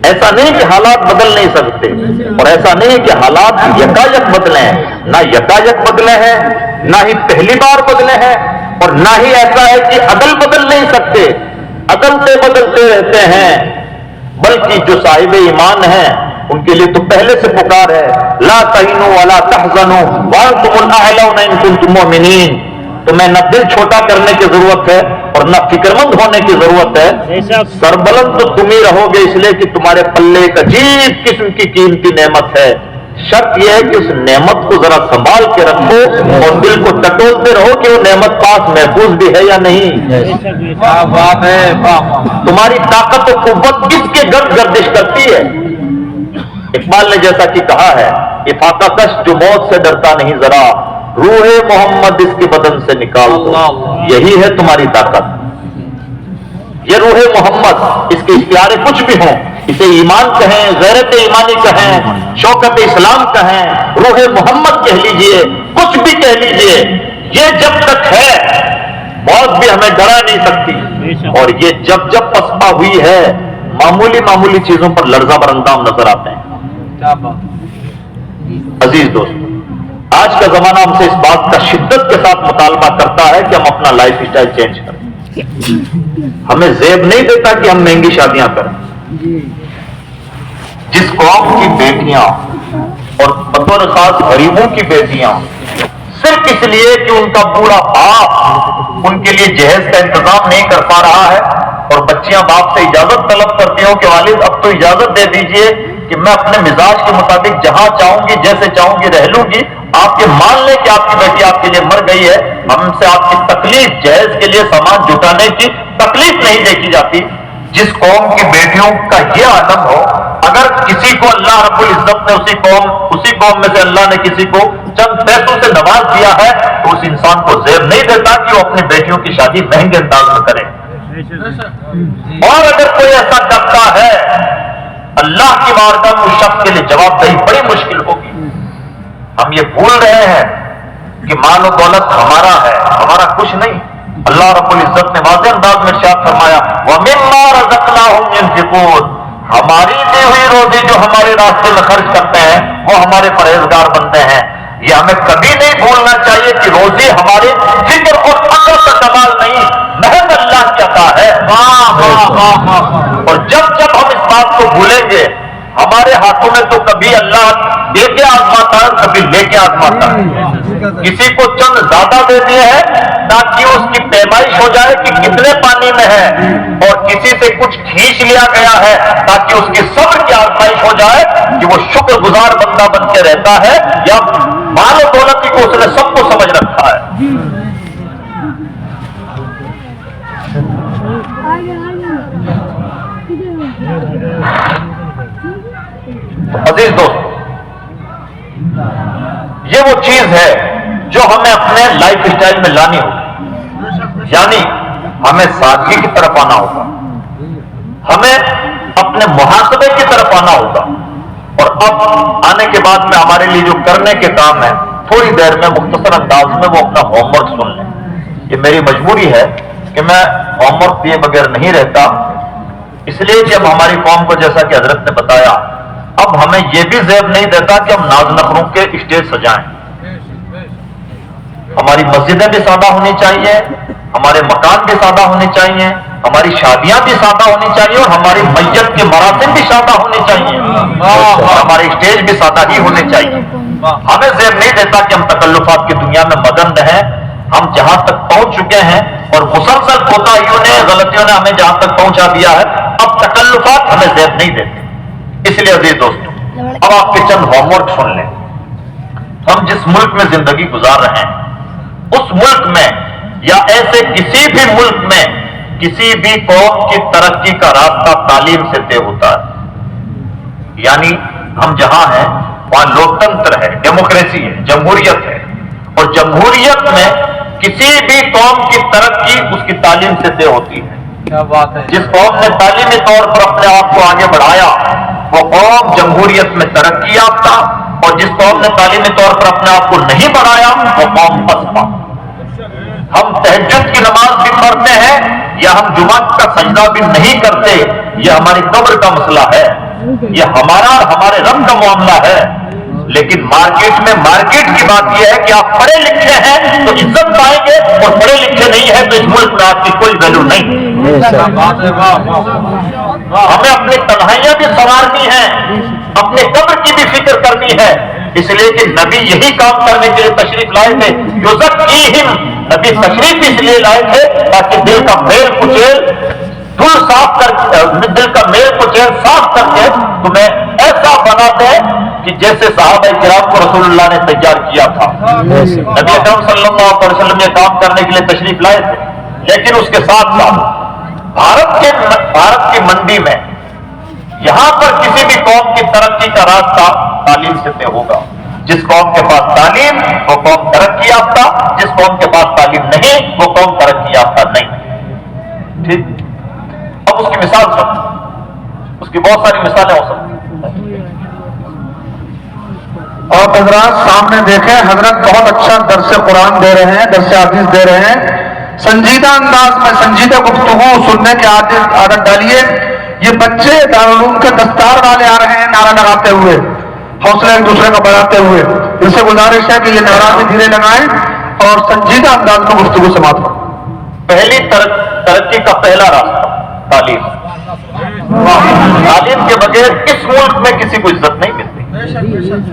ایسا نہیں کہ حالات بدل نہیں سکتے، اور ایسا نہیں کہ حالات یکایک بدلے ہیں، نہ یکایک بدلے ہیں، نہ ہی پہلی بار بدلے ہیں، اور نہ ہی ایسا ہے کہ عدل بدل نہیں سکتے، عدلتے بدلتے رہتے ہیں، بلکہ جو صاحب ایمان ہیں ان کے لیے تو پہلے سے پکار ہے، لا تہنوا ولا تحزنوا وانتم الاعلون ان کنتم مؤمنین۔ تمہیں نہ دل چھوٹا کرنے کی ضرورت ہے اور نہ فکر مند ہونے کی ضرورت ہے، سربلند تو تم ہی رہو گے، اس لیے کہ تمہارے پلے ایک عجیب قسم کی قیمتی نعمت ہے۔ شرط یہ ہے کہ اس نعمت کو ذرا سنبھال کے رکھو اور دل کو ٹٹولتے رہو کہ وہ نعمت پاس محفوظ بھی ہے یا نہیں۔ تمہاری طاقت و قوت کس کے گرد گردش کرتی ہے؟ اقبال نے جیسا کہ کہا ہے، افاقہ کش جو موت سے ڈرتا نہیں ذرا، روح محمد اس کے بدن سے نکال دو، یہی ہے تمہاری طاقت۔ یہ روح محمد، اس کے اختیار کچھ بھی ہوں، اسے ایمان کہیں، غیرت ایمانی کہیں، شوکت اسلام کہیں، روح محمد کہہ لیجئے، کچھ بھی کہہ لیجئے، یہ جب تک ہے موت بھی ہمیں ڈرا نہیں سکتی، اور یہ جب جب پسپا ہوئی ہے معمولی معمولی چیزوں پر لرزہ بر اندام نظر آتے ہیں۔ عزیز دوست، آج کا زمانہ ہم سے اس بات کا شدت کے ساتھ مطالبہ کرتا ہے کہ ہم اپنا لائف اسٹائل چینج کریں۔ ہمیں زیب نہیں دیتا کہ ہم مہنگی شادیاں کریں۔ جس قوم کی بیٹیاں اور بطور خاص غریبوں کی بیٹیاں صرف اس لیے کہ ان کا پورا باپ ان کے لیے جہیز کا انتظام نہیں کر پا رہا ہے، اور بچیاں باپ سے اجازت طلب کرتی ہوں کہ والد اب تو اجازت دے دیجئے کہ میں اپنے مزاج کے مطابق جہاں چاہوں گی جیسے چاہوں گی رہ لوں گی، آپ یہ مان لیں کہ آپ کی بیٹی آپ کے لیے مر گئی ہے، ہم سے آپ کی تکلیف جہیز کے لیے سامان جٹانے کی تکلیف نہیں دیکھی جاتی۔ جس قوم کی بیٹیوں کا یہ عالم ہو، اگر کسی کو اللہ رب العزت نے اسی قوم میں سے اللہ نے کسی کو چند پیسوں سے نواز دیا ہے تو اس انسان کو زیب نہیں دیتا کہ وہ اپنی بیٹیوں کی شادی مہنگے انداز میں کرے۔ اور اگر کوئی ایسا کرتا ہے اللہ کی بارگاہ میں اس شخص کے لیے جواب دہی بڑی مشکل ہوگی. ہم یہ بھول رہے ہیں کہ مال و دولت ہمارا ہے، ہمارا کچھ نہیں. اللہ رب العزت نے واضح انداز میں ارشاد فرمایا وَمِمَّا رَزَقْنَاهُمْ يُنْفِقُونَ، ہماری دی ہوئی روزی جو ہمارے راستے میں خرچ کرتے ہیں وہ ہمارے پرہیزگار بندے ہیں. یہ ہمیں کبھی نہیں بھولنا چاہیے کہ روزی ہمارے فکر اور عقل کا کمال نہیں، محض اللہ کی عطا ہے. اور جب جب ہم اس بات کو بھولیں گے ہمارے ہاتھوں میں تو کبھی اللہ دے کے آزماتا ہے، کبھی لے کے آزماتا ہے. کسی کو چند زیادہ دے دیے ہیں تاکہ اس کی پیمائش ہو جائے کہ کتنے پانی میں ہے، اور کسی سے کچھ کھینچ لیا گیا ہے تاکہ اس کی صبر کی آزمائش ہو جائے کہ وہ شکر گزار بندہ بن کے رہتا ہے یا مال و دولت کو اس نے سب کو سمجھ رکھا ہے. عزیز دوست، یہ وہ چیز ہے جو ہمیں اپنے لائف اسٹائل میں لانی ہوگی. یعنی ہمیں سادگی کی طرف آنا ہوگا، ہمیں اپنے محاسبے کی طرف آنا ہوگا. اور اب آنے کے بعد میں ہمارے لیے جو کرنے کے کام ہے تھوڑی دیر میں مختصر انداز میں وہ اپنا ہوم ورک سن لیں. یہ میری مجبوری ہے کہ میں ہوم ورک دیے بغیر نہیں رہتا، اس لیے کہ اب ہماری قوم کو جیسا کہ حضرت نے بتایا اب ہمیں یہ بھی زیب نہیں دیتا کہ ہم ناز نخروں کے اسٹیج سجائیں. ہماری مسجدیں بھی سادہ ہونی چاہیے، ہمارے مکان بھی سادہ ہونے چاہیے، ہماری شادیاں بھی سادہ ہونی چاہیے، اور ہماری میت کے مراسم بھی سادہ ہونے چاہیے، اور ہمارے اسٹیج بھی سادہ ہی ہونے چاہیے. ہمیں زیب نہیں دیتا کہ ہم تکلفات کی دنیا میں مگن رہیں. ہم جہاں تک پہنچ چکے ہیں اور مسلسل کوتاہیوں نے غلطیوں نے ہمیں جہاں تک پہنچا دیا ہے، اب تکلفات ہمیں زیب نہیں دیتے. اس لیے عزیز دوستوں اب آپ کے چند ہوم ورک سن لیں. ہم جس ملک میں زندگی گزار رہے ہیں اس ملک میں یا ایسے کسی بھی ملک میں کسی بھی قوم کی ترقی کا راستہ تعلیم سے طے ہوتا ہے. یعنی ہم جہاں ہیں وہاں لوکتنتر ہے، ڈیموکریسی ہے، جمہوریت ہے، اور جمہوریت میں کسی بھی قوم کی ترقی اس کی تعلیم سے طے ہوتی ہے. کیا بات ہے. جس قوم نے تعلیمی طور پر اپنے آپ کو آگے بڑھایا وہ قوم جمہوریت میں ترقی یافتہ، اور جس قوم نے تعلیمی طور پر اپنے آپ کو نہیں بڑھایا وہ قوم پسپا. ہم تہجد کی نماز بھی پڑھتے ہیں یا ہم جمعہ کا سجدہ بھی نہیں کرتے، یہ ہماری قبر کا مسئلہ ہے، یہ ہمارا اور ہمارے رب کا معاملہ ہے. لیکن مارکیٹ کی بات یہ ہے کہ آپ پڑھے لکھے ہیں تو عزت پائیں گے، اور پڑھے لکھے نہیں ہیں تو اس ملک میں آپ کی کوئی ویلو نہیں. ہمیں اپنی تنہائیاں بھی سنوارنی ہیں، اپنے قبر کی بھی فکر کرنی ہے. اس لیے کہ نبی یہی کام کرنے کے لیے تشریف لائے تھے. یزکیہم، نبی تشریف اس لیے لائے تھے تاکہ دل کا میل کچیل دل کا میل کچیل صاف کر کے تمہیں ایسا بنا دے کہ جیسے صحابہ کرام کو رسول اللہ نے تیار کیا تھا. نبی اکرم صلی اللہ علیہ وسلم یہ کام کرنے کے لیے تشریف لائے تھے، لیکن اس کے ساتھ ساتھ بھارت کی منڈی میں یہاں پر کسی بھی قوم کی ترقی کا راستہ تعلیم سے طے ہوگا. جس قوم کے پاس تعلیم وہ قوم ترقی یافتہ، جس قوم کے پاس تعلیم نہیں وہ قوم ترقی یافتہ نہیں. ٹھیک، اب اس کی مثال سن، اس کی بہت ساری مثالیں ہو سکتی. اور حضرات سامنے دیکھیں، حضرت بہت اچھا درس قرآن دے رہے ہیں، درس حدیث دے رہے ہیں. سنجیدہ انداز میں سنجیدہ گفتگو سننے کے عادت ڈالیے. یہ بچے دارالعلوم کے دستار والے آ رہے ہیں نعرہ لگاتے ہوئے، حوصلہ ایک دوسرے کا بڑھاتے ہوئے. ان سے گزارش ہے کہ یہ نعرہ بھی دھیرے لگائیں اور سنجیدہ انداز میں گفتگو سماعت کریں. پہلی ترقی کا پہلا راستہ تعلیم. تعلیم کے بغیر اس ملک میں کسی کو عزت نہیں ملتی.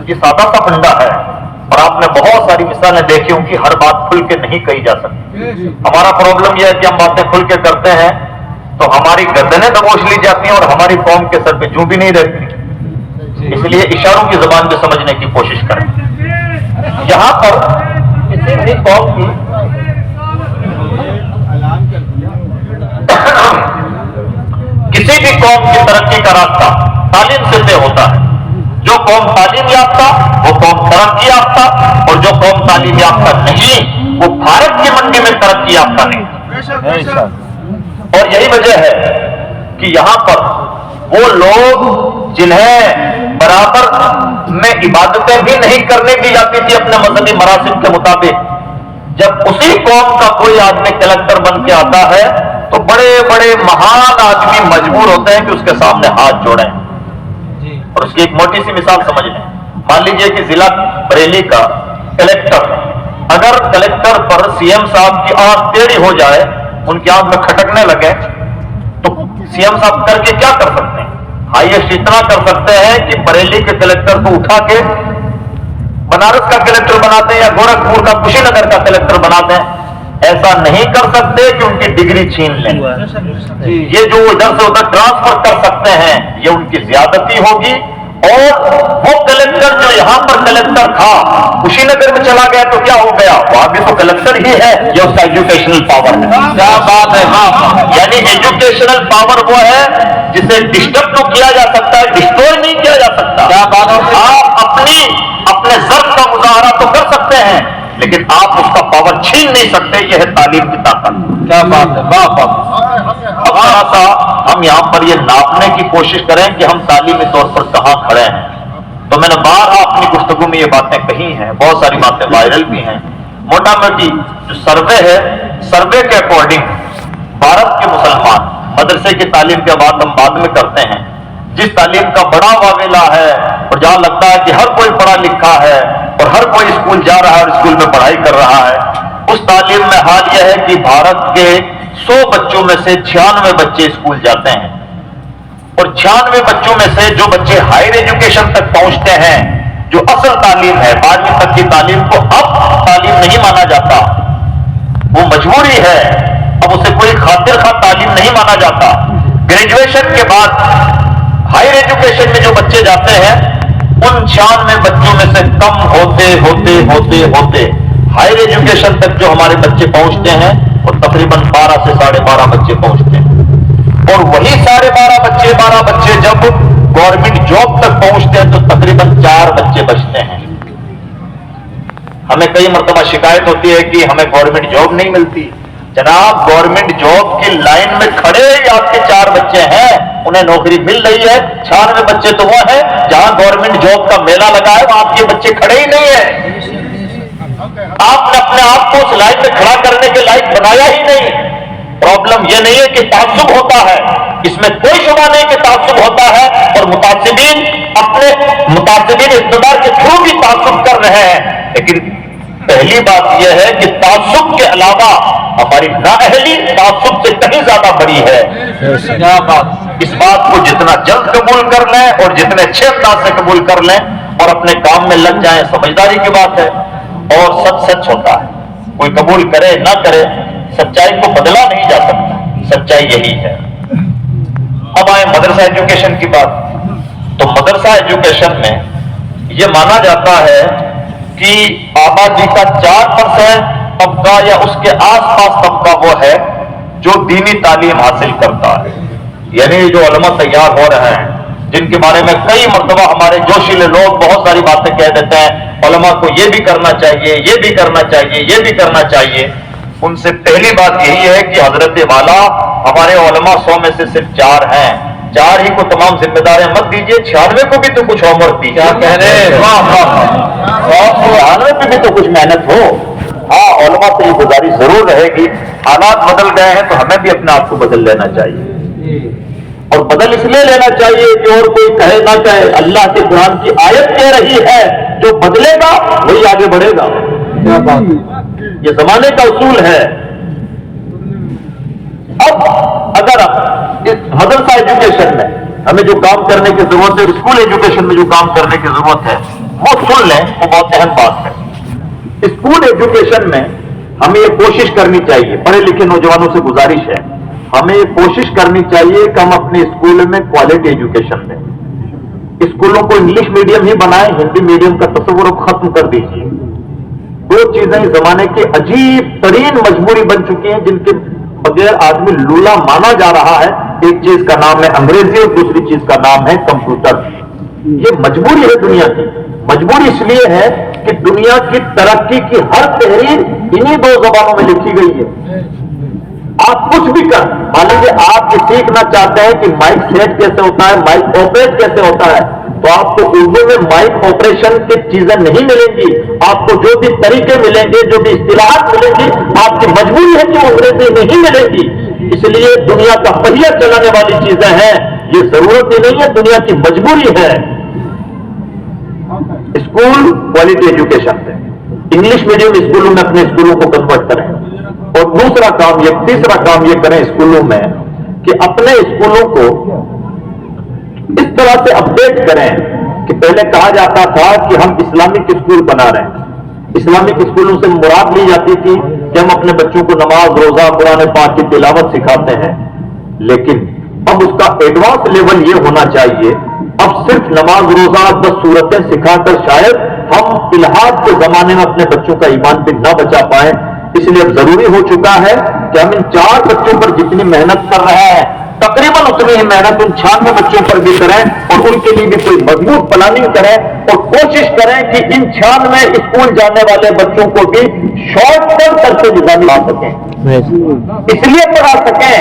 یہ سادہ سا فنڈا ہے، اور آپ نے بہت ساری مثالیں دیکھی ہوں کہ ہر بات کھل کے نہیں کہی جا سکتی. ہمارا پرابلم یہ ہے کہ ہم باتیں کھل کے کرتے ہیں تو ہماری گردنیں دبوچ لی جاتی ہیں اور ہماری قوم کے سر پہ جوں بھی نہیں رہتی. اس لیے اشاروں کی زبان میں سمجھنے کی کوشش کریں. یہاں پر کسی بھی قوم کی کسی بھی قوم کی ترقی کا راستہ تعلیم سے طے ہوتا ہے. جو قوم تعلیم یافتہ وہ قوم ترقی یافتہ، اور جو قوم تعلیم یافتہ نہیں وہ بھارت کی منڈی میں ترقی یافتہ نہیں. اور یہی وجہ ہے کہ یہاں پر وہ لوگ جنہیں برابر میں عبادتیں بھی نہیں کرنے دی جاتی تھی اپنے مذہبی مراسم کے مطابق، جب اسی قوم کا کوئی آدمی کلکٹر بن کے آتا ہے تو بڑے بڑے مہان آدمی مجبور ہوتے ہیں کہ اس کے سامنے ہاتھ جوڑیں. اور اس کی ایک موٹی سی مثال سمجھ لیں. مان لیجئے کہ ضلع بریلی کا کلکٹر، اگر کلکٹر پر سی ایم صاحب کی آنکھ ٹیڑھی ہو جائے، ان کی آنکھ میں کھٹکنے لگے، تو سی ایم صاحب کر کے کیا کر سکتے ہیں؟ ہائیسٹ اتنا کر سکتے ہیں کہ بریلی کے کلکٹر کو اٹھا کے بنارس کا کلکٹر بنا دیں یا گورکھپور کا کشی نگر کا کلکٹر بنا دیں. ایسا نہیں کر سکتے کہ ان کی ڈگری چھین لیں. یہ جو ادھر سے ادھر ٹرانسفر کر سکتے ہیں یہ ان کی زیادتی ہوگی. اور وہ کلکٹر جو یہاں پر کلکٹر تھا کشی نگر میں چلا گیا تو کیا ہو گیا؟ وہاں بھی تو کلکٹر ہی ہے. یہ اس کا ایجوکیشنل پاور ہے. کیا بات ہے! یعنی ایجوکیشنل پاور وہ ہے جسے ڈسٹرب تو کیا جا سکتا ہے، ڈسٹروائے نہیں کیا جا سکتا. کیا بات ہے! آپ اپنے ضرب کا مظاہرہ تو کر سکتے ہیں لیکن آپ اس کا پاور چھین نہیں سکتے. یہ ہے تعلیم کی طاقت. کیا بات ہے! اب سا ہم یہاں پر یہ ناپنے کی کوشش کریں کہ ہم تعلیمی طور پر کہاں کھڑے ہیں. تو میں نے بارہا اپنی گفتگو میں یہ باتیں کہی ہیں، بہت ساری باتیں وائرل بھی ہیں. موٹا موٹی جو سروے ہے، سروے کے اکارڈنگ بھارت کے مسلمان مدرسے کی تعلیم کے بات ہم بعد میں کرتے ہیں، جس تعلیم کا بڑا واویلا ہے اور جہاں لگتا ہے کہ ہر کوئی پڑھا لکھا ہے اور ہر کوئی اسکول جا رہا ہے اور اسکول میں پڑھائی کر رہا ہے، اس تعلیم میں حال یہ ہے کہ بھارت کے 100 بچوں میں سے 96 بچے اسکول جاتے ہیں. اور 96 بچوں میں سے جو بچے ہائر ایجوکیشن تک پہنچتے ہیں، جو اصل تعلیم ہے 12ویں تک کی تعلیم کو اب تعلیم نہیں مانا جاتا، وہ مجبوری ہے، اب اسے کوئی خاطر خواہ تعلیم نہیں مانا جاتا. گریجویشن کے بعد ہائر ایجوکیشن میں جو بچے جاتے ہیں ان 96 بچوں میں سے کم ہوتے ہوتے ہوتے ہوتے ہائر ایجوکیشن تک جو ہمارے بچے پہنچتے ہیں وہ تقریباً 12 سے 12.5 بچے پہنچتے ہیں. اور وہی 12 بچے جب گورنمنٹ جاب تک پہنچتے ہیں تو تقریباً 4 بچے بچتے ہیں. ہمیں کئی مرتبہ شکایت ہوتی ہے کہ ہمیں گورنمنٹ جاب نہیں ملتی. جناب گورنمنٹ جاب کی لائن میں کھڑے ہی آپ کے 4 بچے ہیں، انہیں نوکری مل رہی ہے. 96 بچے تو وہ ہیں جہاں گورنمنٹ جاب کا میلہ لگا ہے وہاں کے بچے کھڑے ہی نہیں ہیں. آپ نے اپنے آپ کو اس لائن میں کھڑا کرنے کے لائق بنایا ہی نہیں. پرابلم یہ نہیں ہے کہ تعصب ہوتا ہے، اس میں کوئی شبہ نہیں کہ تعصب ہوتا ہے اور متعصبین اپنے متعصبین اقتدار کے تھرو بھی تعصب کر رہے ہیں. لیکن پہلی بات یہ ہے کہ تعصب کے علاوہ ہماری نااہلی تعصب سے کہیں زیادہ بڑی ہے. اس بات کو جتنا جلد قبول کر لیں اور جتنے اچھے انداز سے قبول کر لیں اور اپنے کام میں لگ جائیں، سمجھداری کی بات ہے. اور سچ ہوتا ہے، کوئی قبول کرے نہ کرے سچائی کو بدلا نہیں جا سکتا. سچائی یہی ہے. اب آئے مدرسہ ایجوکیشن کی بات. تو مدرسہ ایجوکیشن میں یہ مانا جاتا ہے کہ آبادی کا 4% طبقہ یا اس کے آس پاس طبقہ وہ ہے جو دینی تعلیم حاصل کرتا ہے. یعنی جو علماء تیار ہو رہے ہیں جن کے بارے میں کئی مرتبہ ہمارے جوشیلے لوگ بہت ساری باتیں کہہ دیتے ہیں، علماء کو یہ بھی کرنا چاہیے، یہ بھی کرنا چاہیے، یہ بھی کرنا چاہیے. ان سے پہلی بات یہی ہے کہ حضرت والا ہمارے علماء 100 میں سے صرف 4 ہیں. 4 ہی کو تمام ذمہ داریں مت دیجیے، 96 کو بھی تو کچھ ہوم ورک دیجیے. 96 پہ بھی تو کچھ محنت ہو. ہاں علماء سے یہ گزارش ضرور رہے گی، حالات بدل گئے ہیں تو ہمیں بھی اپنے آپ کو بدل لینا چاہیے. اور بدل اس لیے لینا چاہیے کہ اور کوئی کہے نہ کہے، اللہ کے قرآن کی آیت کہہ رہی ہے جو بدلے گا وہی آگے بڑھے گا. یہ زمانے کا اصول ہے. اب اگر مدرسہ ایجوکیشن میں ہمیں جو کام کرنے کی ضرورت ہے، اسکول ایجوکیشن میں جو کام کرنے کی ضرورت ہے وہ سن لیں، وہ بہت اہم بات ہے. اسکول ایجوکیشن میں ہمیں یہ کوشش کرنی چاہیے، پڑھے لکھے نوجوانوں سے گزارش ہے، ہمیں یہ کوشش کرنی چاہیے کہ ہم اپنے اسکول میں کوالٹی ایجوکیشن دیں. اسکولوں کو انگلش میڈیم ہی بنائیں، ہندی میڈیم کا تصور ختم کر دیجیے. 2 چیزیں اس زمانے کی عجیب ترین مجبوری بن چکی ہیں جن کے بغیر آدمی لولا مانا جا رہا ہے. ایک چیز کا نام ہے انگریزی اور دوسری چیز کا نام ہے کمپیوٹر. یہ مجبوری ہے دنیا کی. مجبوری اس لیے ہے کہ دنیا کی ترقی کی ہر تحریر انہی 2 زبانوں میں لکھی گئی ہے. آپ کچھ بھی کر، مان لیجیے آپ یہ سیکھنا چاہتے ہیں کہ مائک سیٹ کیسے ہوتا ہے، مائک آپریٹ کیسے ہوتا ہے، تو آپ کو اردو میں مائک آپریشن کی چیزیں نہیں ملیں گی. آپ کو جو بھی طریقے ملیں گے، جو بھی اصطلاحات ملیں گی، آپ کی مجبوری ہے کہ انگریزی نہیں ملیں گی. اس لیے دنیا کا پہیہ چلانے والی چیزیں ہیں، یہ ضرورت ہی نہیں ہے، دنیا کی مجبوری ہے. اسکول کوالٹی ایجوکیشن دیں، انگلش میڈیم اسکولوں میں اپنے اسکولوں کو کنورٹ کریں. اور دوسرا کام یہ، تیسرا کام یہ کریں اسکولوں میں کہ اپنے اسکولوں کو اس طرح سے اپڈیٹ کریں کہ پہلے کہا جاتا تھا کہ ہم اسلامک اسکول بنا رہے ہیں. اسلامک اسکولوں سے مراد لی جاتی تھی کہ ہم اپنے بچوں کو نماز، روزہ، قرآن پاک کی تلاوت سکھاتے ہیں. لیکن اب اس کا ایڈوانس لیول یہ ہونا چاہیے، اب صرف نماز، روزہ، 10 سورتیں سکھا کر شاید ہم الحاد کے زمانے میں اپنے بچوں کا ایمان بھی نہ بچا پائیں. اس لیے اب ضروری ہو چکا ہے کہ ہم ان 4 بچوں پر جتنی محنت کر رہے ہیں، تقریباً اتنی ہی محنت ان 96 بچوں پر بھی کریں، اور ان کے لیے بھی کوئی مضبوط پلاننگ کریں، اور کوشش کریں کہ ان 96 اسکول جانے والے بچوں کو بھی شارٹ ٹرم کر کے نظام لا سکیں، اس لیے پڑھا سکیں.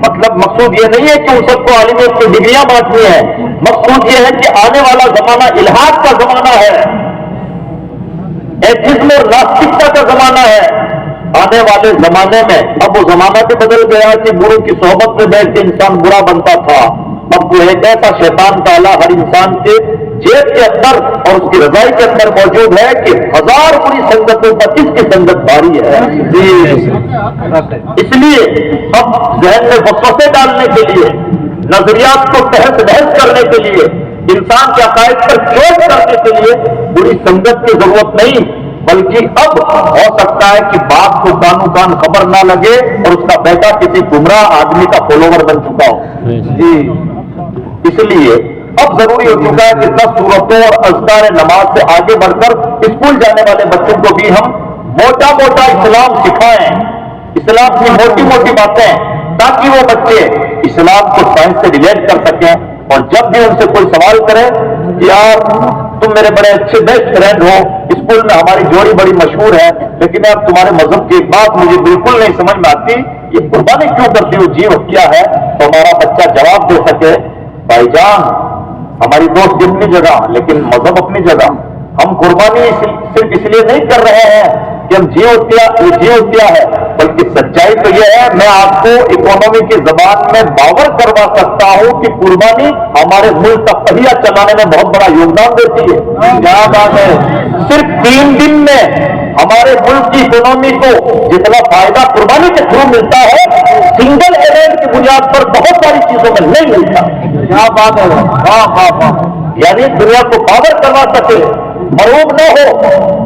مطلب مقصود یہ نہیں ہے کہ ان سب کو عالمیت کی ڈگریاں بانٹنی ہے، مقصود یہ ہے کہ آنے والا زمانہ الحاد کا زمانہ ہے، ایتھزم اور ناستکتا کا زمانہ ہے. آنے والے زمانے میں اب وہ زمانہ بھی بدل گیا کہ گرو کی صحبت میں بیٹھ کے انسان برا بنتا تھا. اب وہ ایک ایسا شیطان تالا ہر انسان کے جیب کے اندر اور اس کی رضائی کے اندر موجود ہے کہ 1000 بری سنگتوں پر کس کی سنگت بھاری ہے. اس لیے اب ذہن میں وسوسے ڈالنے کے لیے، نظریات کو تہس نہس کرنے کے لیے، انسان کے عقائد پر چوٹ کرنے کے لیے بری سنگت کی ضرورت نہیں، بلکہ اب ہو سکتا ہے کہ باپ کو کانوں کان خبر نہ لگے اور اس کا بیٹا کسی گمراہ آدمی کا فالوور بن چکا ہو. جی اس لیے اب ضروری ہو چکا ہے کہ 10 سورتوں اور اذکار نماز سے آگے بڑھ کر اسکول جانے والے بچوں کو بھی ہم موٹا موٹا اسلام سکھائیں، اسلام کی موٹی موٹی باتیں، تاکہ وہ بچے اسلام کو سائنس سے ریلیٹ کر سکیں. اور جب بھی ان سے کوئی سوال کرے کہ یار تم میرے بڑے اچھے بیسٹ فرینڈ ہو، اسکول میں ہماری جوڑی بڑی مشہور ہے، لیکن اب تمہارے مذہب کی ایک بات مجھے بالکل نہیں سمجھ میں آتی، یہ قربانی کیوں کرتی ہو جی، وہ کیا ہے؟ تو ہمارا بچہ جواب دے سکے، بھائی جان ہماری دوست اپنی جگہ لیکن مذہب اپنی جگہ، ہم قربانی صرف اس لیے نہیں کر رہے ہیں کہ ہم جی ہوتیا ہے، بلکہ سچائی تو یہ ہے، میں آپ کو اکانومی کی زبان میں باور کروا سکتا ہوں کہ قربانی ہمارے ملک کا پہیہ چلانے میں بہت بڑا یوگدان دیتی ہے. کیا بات ہے، صرف 3 دن میں ہمارے ملک کی اکانومی کو جتنا فائدہ قربانی کے تھرو ملتا ہے، سنگل ایونٹ کی بنیاد پر بہت ساری چیزوں میں نہیں ملتا. کیا بات ہے، یعنی دنیا کو پاور کروا سکے، مروب نہ ہو،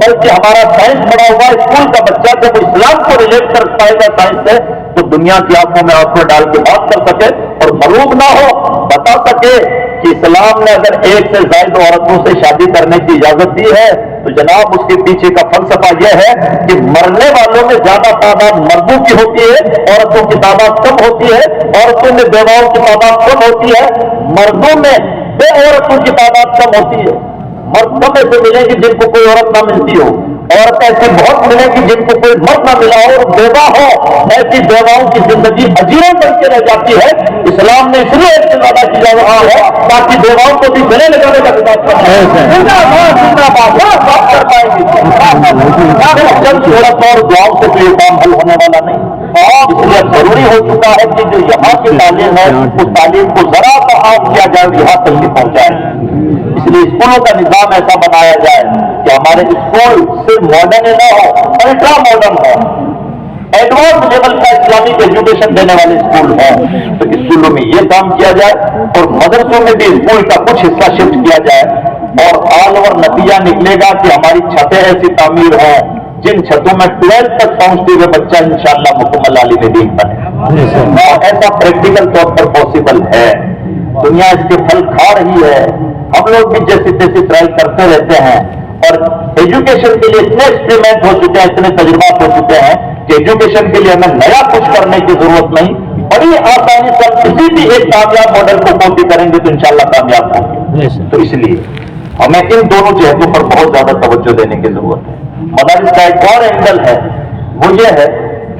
بلکہ ہمارا سائنس پڑھا ہوا اسکول کا بچہ جب اسلام کو ریلیٹ کر پائے گا سائنس سے، تو دنیا کی آنکھوں میں آنکھیں ڈال کے بات کر سکے، اور مروب نہ ہو، بتا سکے کہ اسلام نے اگر 1 سے زائد عورتوں سے شادی کرنے کی اجازت دی ہے تو جناب اس کے پیچھے کا فلسفہ یہ ہے کہ مرنے والوں میں زیادہ تعداد مردوں کی ہوتی ہے، عورتوں کی تعداد کم ہوتی ہے، عورتوں میں بیواؤں کی تعداد کم ہوتی ہے، مردوں میں بے عورتوں کی تعداد کم ہوتی ہے. مرد کم ایسے ملیں گے جن کو کوئی عورت نہ ملتی ہو، عورت ایسی بہت ملیں گی جن کو کوئی مرد نہ ملا ہو، اور بیوہ ہو، ایسی بیواؤں کی زندگی عجیب بن کے رہ جاتی ہے. اسلام نے اس لیے ایک سے زیادہ کیا رہا ہے تاکہ بیواؤں کو بھی گلے لگانے کا خطاب کر پائیں گے. چند صورت اور دعاؤں سے تو یہ کام حل ہونے والا نہیں. اس لیے ضروری ہو چکا ہے کہ جو یہاں کی تعلیم ہے اس تعلیم کو ذرا سا آف کیا جائے، یہاں تک بھی پہنچائے. اس لیے اسکولوں کا نظام ایسا بنایا جائے کہ ہمارے اسکول صرف ماڈرن نہ ہو، الٹرا ماڈرن ہو، ایڈوانس لیول کا اسلامک ایجوکیشن دینے والے اسکول ہوں. تو اسکولوں میں یہ کام کیا جائے، اور مدرسوں میں بھی اسکول کا کچھ حصہ شفٹ کیا جائے، اور آل اوور نتیجہ نکلے گا کہ ہماری چھتیں ایسی تعمیر ہوں جن چھتوں میں 12 تک پہنچتے ہوئے بچہ انشاءاللہ مکمل عالم دین بنے. اور ایسا پریکٹیکل طور پر پاسبل ہے، دنیا اس کے پھل کھا رہی ہے. ہم لوگ بھی جیسی تیسی ٹرائی کرتے رہتے ہیں، اور ایجوکیشن کے لیے اتنے ایکسپریمنٹ ہو چکے ہیں، اتنے تجربات ہو چکے ہیں کہ ایجوکیشن کے لیے ہمیں نیا کچھ کرنے کی ضرورت نہیں. بڑی آسانی سے کسی بھی ایک کامیاب ماڈل کو کاپی کریں گے تو انشاءاللہ کامیاب ہوں گے. تو اس لیے ہمیں ان دونوں جہتوں پر بہت زیادہ توجہ دینے کی ضرورت ہے. مدارس کا ایک اور اینگل ہے، وہ یہ ہے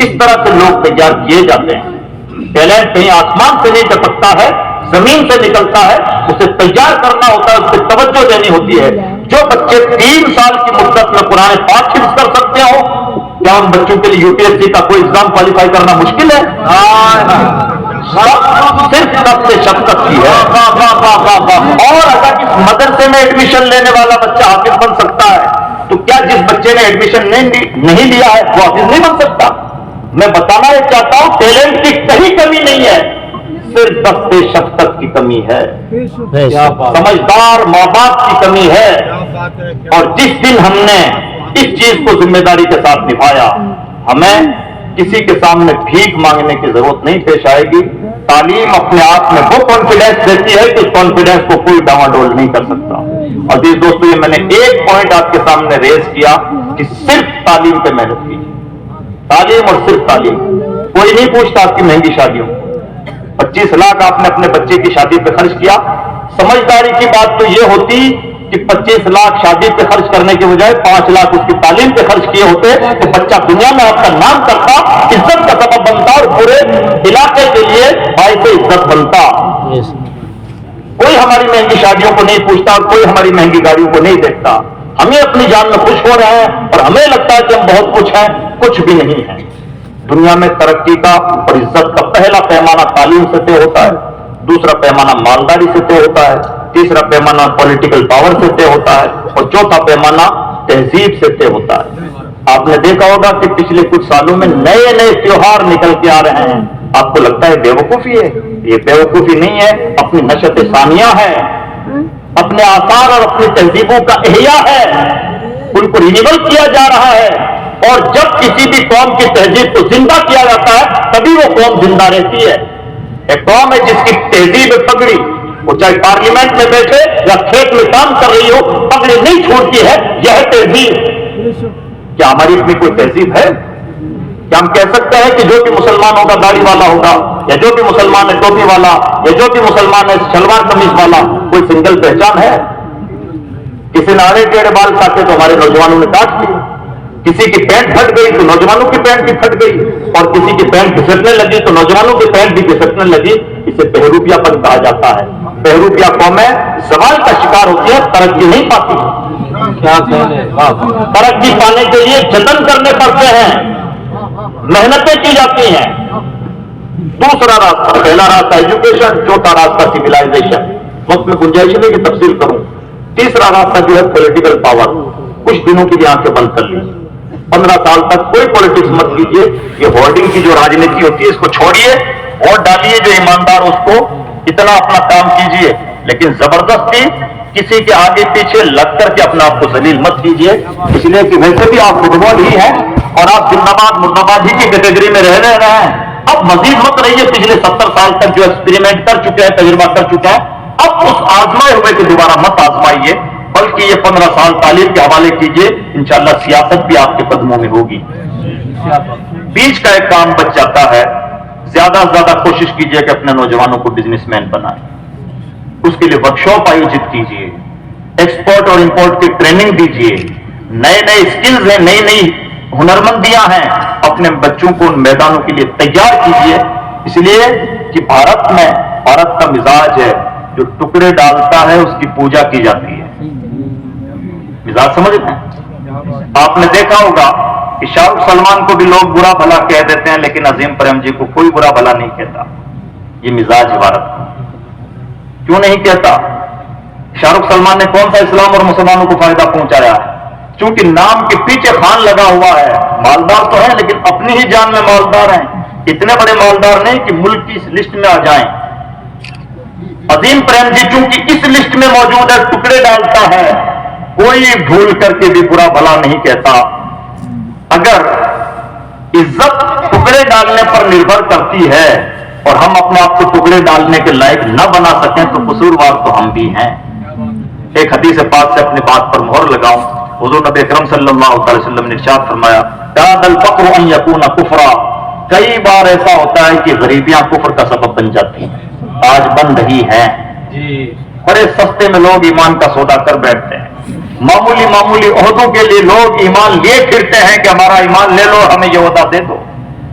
اس طرح سے لوگ تیار کیے جاتے ہیں. ٹیلنٹ کہیں آسمان سے نہیں ٹپکتا ہے, زمین سے نکلتا ہے, اسے تیار کرنا ہوتا ہے, اس پہ توجہ دینی ہوتی ہے. جو بچے 3 سال کی مدت میں قرآن پاک حفظ کر سکتے ہو, کیا ان بچوں کے لیے UPSC کا کوئی ایگزام کوالیفائی کرنا مشکل ہے؟ صرف نفس سے شفقت کی ہے. اور اگر اس مدرسے میں ایڈمیشن لینے والا بچہ حافظ بن سکتا ہے, تو کیا جس بچے نے ایڈمیشن نہیں لیا ہے وہ حافظ نہیں بن سکتا؟ میں بتانا یہ چاہتا ہوں, ٹیلنٹ کی کہیں کمی نہیں ہے, صرف دست شفقت کی کمی ہے, سمجھدار ماں باپ کی کمی ہے. اور جس دن ہم نے اس چیز کو ذمہ داری کے ساتھ نبھایا, ہمیں کسی کے سامنے بھیک مانگنے کی ضرورت نہیں پیش آئے گی. تعلیم اپنے آپ میں وہ کانفیڈینس دیتی ہے کہ اس کانفیڈینس کو کوئی ڈاواڈول نہیں کر سکتا. عزیز دوستو, یہ میں نے ایک پوائنٹ آپ کے سامنے ریز کیا کہ صرف تعلیم پہ محنت کی, تعلیم اور صرف تعلیم. کوئی نہیں پوچھتا آپ کی مہنگی شادیوں, 25 لاکھ آپ نے اپنے بچے کی شادی پہ خرچ کیا. سمجھداری کی بات تو یہ ہوتی کہ 25 لاکھ شادی پہ خرچ کرنے کے بجائے 5 لاکھ اس کی تعلیم پہ خرچ کیے ہوتے تو بچہ دنیا میں آپ کا نام کرتا, عزت کا سبب بنتا اور پورے علاقے کے لیے باعث عزت بنتا. کوئی ہماری مہنگی شادیوں کو نہیں پوچھتا, کوئی ہماری مہنگی گاڑیوں کو نہیں دیکھتا. ہمیں اپنی جان میں خوش ہو رہے ہیں اور ہمیں لگتا ہے کہ ہم بہت کچھ ہیں, کچھ بھی نہیں ہے. دنیا میں ترقی کا اور عزت کا پہلا پیمانہ تعلیم سے طے ہوتا ہے, دوسرا پیمانہ مالداری سے طے ہوتا ہے, تیسرا پیمانہ پولیٹیکل پاور سے طے ہوتا ہے, اور چوتھا پیمانہ تہذیب سے طے ہوتا ہے. آپ نے دیکھا ہوگا کہ پچھلے کچھ سالوں میں نئے نئے تیوہار نکل کے آ رہے ہیں. آپ کو لگتا ہے بیوقوفی ہے؟ یہ بیوقوفی نہیں ہے, اپنی نشت ثانیہ ہے, اپنے آثار اور اپنی تہذیبوں کا احیاء ہے, ان کو رینیول کیا جا رہا ہے. اور جب کسی بھی قوم کی تہذیب کو زندہ کیا جاتا ہے تبھی وہ قوم زندہ رہتی ہے. ایک قوم ہے جس کی تہذیب پگڑی, وہ چاہے پارلیمنٹ میں بیٹھے یا کھیت میں کام کر رہی ہو, پگڑی نہیں چھوڑتی ہے. یہ ہے تہذیب. کیا ہماری اپنی کوئی تہذیب ہے؟ کیا ہم کہہ سکتے ہیں کہ جو بھی مسلمان ہوگا داڑھی والا ہوگا, یا جو بھی مسلمان ہے ٹوپی والا, یا جو بھی مسلمان ہے شلوار قمیض والا, کوئی سنگل پہچان ہے؟ کسی نے آڑے ٹیڑھے بال کاٹے تو ہمارے نوجوانوں نے کاٹ لیے, کسی کی پینٹ پھٹ گئی تو نوجوانوں کی پینٹ بھی پھٹ گئی, اور کسی کی پینٹ گھسٹنے لگی تو نوجوانوں کی پینٹ بھی گھسٹنے لگی. اسے بہروپیہ پن کہا جاتا ہے. بہروپیہ قومیں زوال کا شکار ہوتی ہے, ترقی نہیں پاتی. ترقی پانے کے لیے جتن کرنے پڑتے ہیں, محنتیں کی جاتی ہیں. دوسرا راستہ, پہلا راستہ ایجوکیشن, چوتھا راستہ سویلائزیشن. وقت میں گنجائش نہیں کہ تفصیل کروں. تیسرا راستہ جو ہے پولیٹیکل پاور. کچھ دنوں کی بھی آنکھیں بند کر لی, 15 سال تک کوئی پولیٹکس مت کیجیے. یہ ہولڈنگ کی جو راجنیتی ہوتی ہے اس کو چھوڑیے, ووٹ ڈالیے جو ایماندار اس کو, اتنا اپنا کام کیجیے. لیکن زبردستی کسی کے آگے پیچھے لگ کر کے اپنا آپ کو ذلیل مت کیجیے, اس لیے کہ ویسے بھی آپ فٹ بال ہی ہیں اور آپ زندہ باد مردہ باد ہی کی کیٹیگری میں رہ رہے ہیں. اب مزید مت رہیے. پچھلے 70 سال تک جو ایکسپیریمنٹ کر چکے ہیں, تجربہ کر چکے ہیں, اب اس آزمائے ہوئے کو دوبارہ مت آزمائیے, بلکہ یہ 15 سال تعلیم کے حوالے کیجیے. انشاءاللہ سیاست بھی آپ کے قدموں میں ہوگی. بیچ کا ایک کام بچ جاتا ہے. زیادہ سے زیادہ کوشش کیجیے کہ اپنے نوجوانوں کو بزنس مین بنائیں. اس کے لیے ورکشاپ آیوجت کیجیے, ایکسپورٹ اور امپورٹ کی ٹریننگ دیجیے. نئے نئے اسکلز ہیں, نئی نئی ہنرمندیاں ہیں, اپنے بچوں کو ان میدانوں کے لیے تیار کیجیے. اس لیے کہ بھارت کا مزاج ہے, جو ٹکڑے ڈالتا ہے اس کی پوجا کی جاتی ہے. مزاج سمجھتے ہیں؟ آپ نے دیکھا ہوگا کہ شاہ رخ سلمان کو بھی لوگ برا بھلا کہہ دیتے ہیں, لیکن عظیم پریم جی کو کوئی برا بھلا نہیں کہتا. یہ مزاج بھارت کا. کیوں نہیں کہتا؟ شاہ رخ سلمان نے کون سا اسلام اور مسلمانوں کو فائدہ پہنچایا ہے؟ چونکہ نام کے پیچھے خان لگا ہوا ہے. مالدار تو ہے لیکن اپنی ہی جان میں مالدار ہیں. اتنے بڑے مالدار نہیں کہ ملک کی اس لسٹ میں آ جائیں. عظیم پریم جی چونکہ اس لسٹ میں موجود ہے, ٹکڑے ڈالتا ہے, کوئی بھول کر کے بھی برا بھلا نہیں کہتا. اگر عزت ٹکڑے ڈالنے پر نربھر کرتی ہے اور ہم اپنے آپ کو ٹکڑے ڈالنے کے لائق نہ بنا سکیں تو قصوروار تو ہم بھی ہیں. ایک حدیث پاک سے اپنی بات پر مہر لگاؤں. حضور نبی اکرم صلی اللہ علیہ وسلم نے ارشاد فرمایا, کاد الفقر ان یکون کفرا. کئی بار ایسا ہوتا ہے کہ غریبیاں کفر کا سبب بن جاتی ہیں. آج بن رہی ہیں. بڑے سستے میں لوگ ایمان کا سودا کر بیٹھتے ہیں. معمولی عہدوں کے لیے لوگ ایمان لیے پھرتے ہیں کہ ہمارا ایمان لے لو, ہمیں یہ عہدہ دے دو.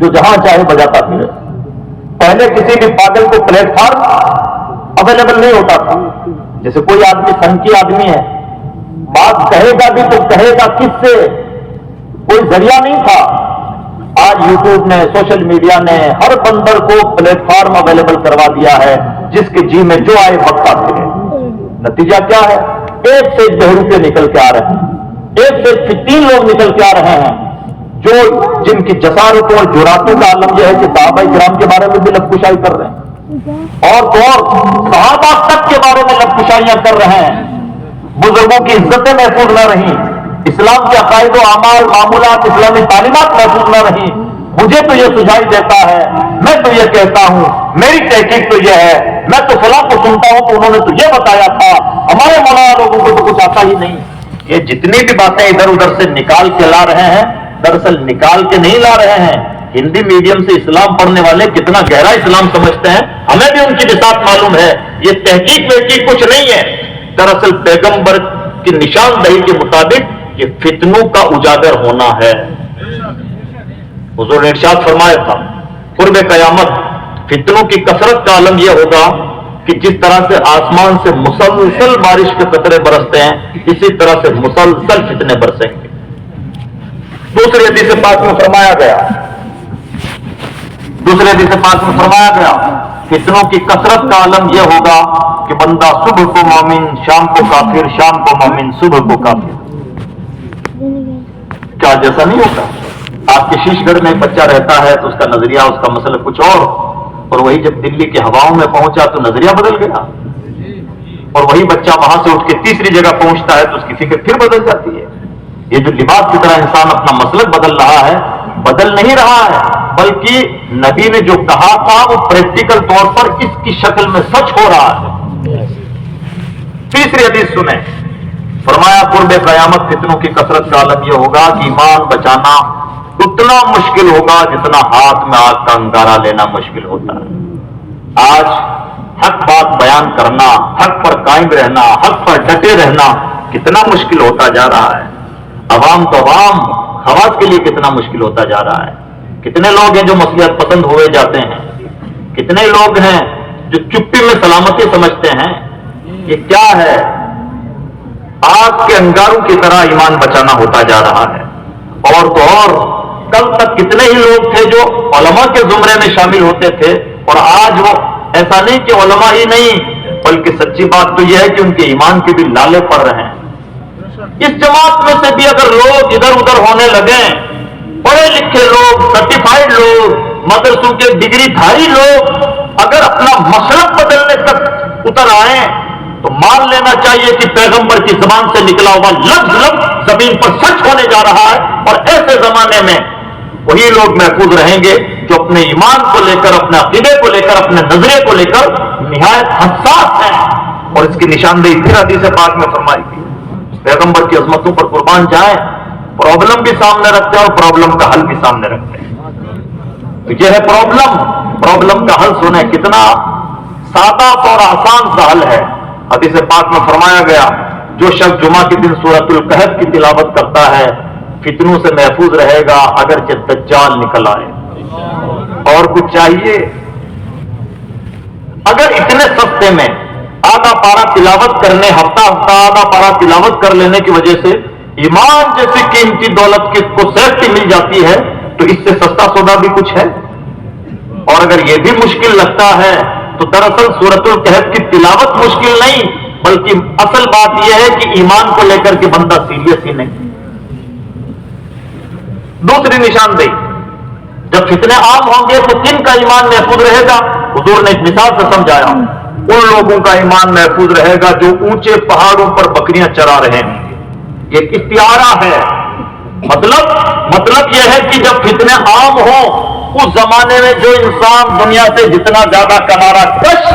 جو جہاں چاہے بجاتا پھرے. پہلے کسی بھی پاگل کو پلیٹ فارم اویلیبل نہیں ہوتا تھا. جیسے کوئی آدمی سنکی آدمی ہے, بات کہے گا بھی تو کہے گا کس سے, کوئی ذریعہ نہیں تھا. آج یوٹیوب نے, سوشل میڈیا نے ہر بندر کو پلیٹ فارم اویلیبل کروا دیا ہے, جس کے جی میں جو آئے بکتا پھرے. نتیجہ کیا ہے؟ ایک سے بہروپے نکل کے آ رہے ہیں, ایک سے 3 لوگ نکل کے آ رہے ہیں جو جن کی جسارتوں اور جراتوں کا عالم یہ ہے کہ صحابہ کرام کے بارے میں بھی لب کشائی کر رہے ہیں, اور تو اور صحابہ تک کے بارے میں لب کشائیاں کر رہے ہیں. بزرگوں کی عزتیں محفوظ نہ رہیں, اسلام کے عقائد و اعمال معمولات اسلامی تعلیمات محفوظ نہ رہیں. مجھے تو یہ سجائی دیتا ہے, میں تو یہ کہتا ہوں, میری تحقیق تو یہ ہے, میں تو فلاں کو سنتا ہوں تو انہوں نے تو یہ بتایا تھا, ہمارے مولانا لوگوں کو تو کچھ آتا ہی نہیں. یہ جتنی بھی باتیں ادھر ادھر سے نکال کے لا رہے ہیں, دراصل نکال کے نہیں لا رہے ہیں. ہندی میڈیم سے اسلام پڑھنے والے کتنا گہرا اسلام سمجھتے ہیں, ہمیں بھی ان کی بساط معلوم ہے. یہ تحقیق وحقیق کچھ نہیں ہے. دراصل پیغمبر کی نشاندہی کے مطابق یہ فتنوں کا اجاگر ہونا ہے. حضور نے ارشاد فرمایا تھا, قرب قیامت فتنوں کی کثرت کا عالم یہ ہوگا کہ جس طرح سے آسمان سے مسلسل بارش کے قطرے برستے ہیں, اسی طرح سے مسلسل فتنے برسیں گے. دوسری حدیث پاک میں فرمایا گیا فتنوں کی کثرت کا عالم یہ ہوگا کہ بندہ صبح کو مومن, شام کو کافر, شام کو مومن, صبح کو کافر. کیا جیسا نہیں ہوتا؟ آپ کے شیش گڑھ میں ایک بچہ رہتا ہے تو اس کا نظریہ, اس کا مسئلہ کچھ اور وہی جب دلی کے ہواؤں میں پہنچا تو نظریہ بدل گیا, اور وہی بچہ وہاں سے اٹھ کے تیسری جگہ پہنچتا ہے تو اس کی فکر پھر بدل جاتی ہے. یہ جو لباس کی طرح انسان اپنا مسلک بدل رہا ہے, بدل نہیں رہا ہے, بلکہ نبی نے جو کہا تھا وہ پریکٹیکل طور پر اس کی شکل میں سچ ہو رہا ہے. تیسری حدیث سنیں, فرمایا قرب قیامت فتنوں کی کثرت کا عالم یہ ہوگا کہ ایمان بچانا اتنا مشکل ہوگا جتنا ہاتھ میں آگ کا انگارہ لینا مشکل ہوتا ہے. آج حق بات بیان کرنا, حق پر قائم رہنا, حق پر ڈٹے رہنا کتنا مشکل ہوتا جا رہا ہے. عوام تو عوام, خواص کے لیے کتنا مشکل ہوتا جا رہا ہے. کتنے لوگ ہیں جو مصلحت پسند ہوئے جاتے ہیں, کتنے لوگ ہیں جو چپی میں سلامتی سمجھتے ہیں. یہ کیا ہے؟ آگ کے انگاروں کی طرح ایمان بچانا ہوتا جا رہا ہے. اور تو اور کل تک کتنے ہی لوگ تھے جو علماء کے زمرے میں شامل ہوتے تھے, اور آج وہ ایسا نہیں کہ علماء ہی نہیں, بلکہ سچی بات تو یہ ہے کہ ان کے ایمان کے بھی لالے پڑ رہے ہیں. اس جماعت میں سے بھی اگر لوگ ادھر ادھر ہونے لگیں, پڑھے لکھے لوگ, سرٹیفائڈ لوگ, مدرسوں کے ڈگری دھاری لوگ اگر اپنا مسلک بدلنے تک اتر آئیں تو مان لینا چاہیے کہ پیغمبر کی زبان سے نکلا ہوا لفظ لفظ زمین پر سچ ہونے جا رہا ہے. اور ایسے زمانے میں وہی لوگ محفوظ رہیں گے جو اپنے ایمان کو لے کر, اپنے عقیدے کو لے کر, اپنے نظریے کو لے کر نہایت حساس ہیں. اور اس کی نشاندہی پھر حدیث پاک میں فرمائی تھی. پیغمبر کی عظمتوں پر قربان جائیں, پرابلم بھی سامنے رکھتے ہیں اور پرابلم کا حل بھی سامنے رکھتے ہیں. تو یہ ہے پرابلم کا حل سنیں, کتنا سادہ اور آسان سا حل ہے. حدیث پاک میں فرمایا گیا جو شخص جمعہ کے دن سورۃ الکہف کی تلاوت کرتا ہے فتنوں سے محفوظ رہے گا اگرچہ دجال نکل آئے. اور کچھ چاہیے؟ اگر اتنے سستے میں آدھا پارا تلاوت کرنے, ہفتہ آدھا پارا تلاوت کر لینے کی وجہ سے ایمان جیسی قیمتی دولت کی کو سیفٹی مل جاتی ہے, تو اس سے سستا سودا بھی کچھ ہے. اور اگر یہ بھی مشکل لگتا ہے تو دراصل سورۃ الکہف کی تلاوت مشکل نہیں, بلکہ اصل بات یہ ہے کہ ایمان کو لے کر کے بندہ سیریس ہی نہیں. دوسری نشاندہی, جب فتنے عام ہوں گے تو کن کا ایمان محفوظ رہے گا؟ حضور نے ایک مثال سے سمجھایا, ان لوگوں کا ایمان محفوظ رہے گا جو اونچے پہاڑوں پر بکریاں چرا رہے ہیں. یہ ایک استعارہ ہے. مطلب یہ ہے کہ جب فتنے عام ہوں اس زمانے میں جو انسان دنیا سے جتنا زیادہ کنارہ کش,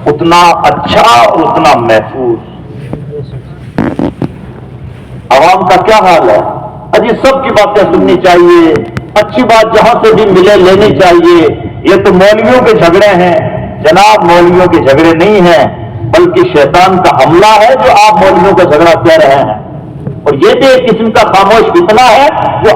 اتنا اچھا اور اتنا محفوظ. عوام کا کیا حال ہے؟ اجی سب کی باتیں سننی چاہیے, اچھی بات جہاں سے بھی ملے لینی چاہیے. یہ تو مولویوں کے جھگڑے ہیں جناب, مولویوں کے جھگڑے نہیں ہیں بلکہ شیطان کا حملہ ہے جو آپ مولویوں کا جھگڑا کہہ رہے ہیں. اور یہ بھی ایک قسم کا خاموش فتنہ ہے جو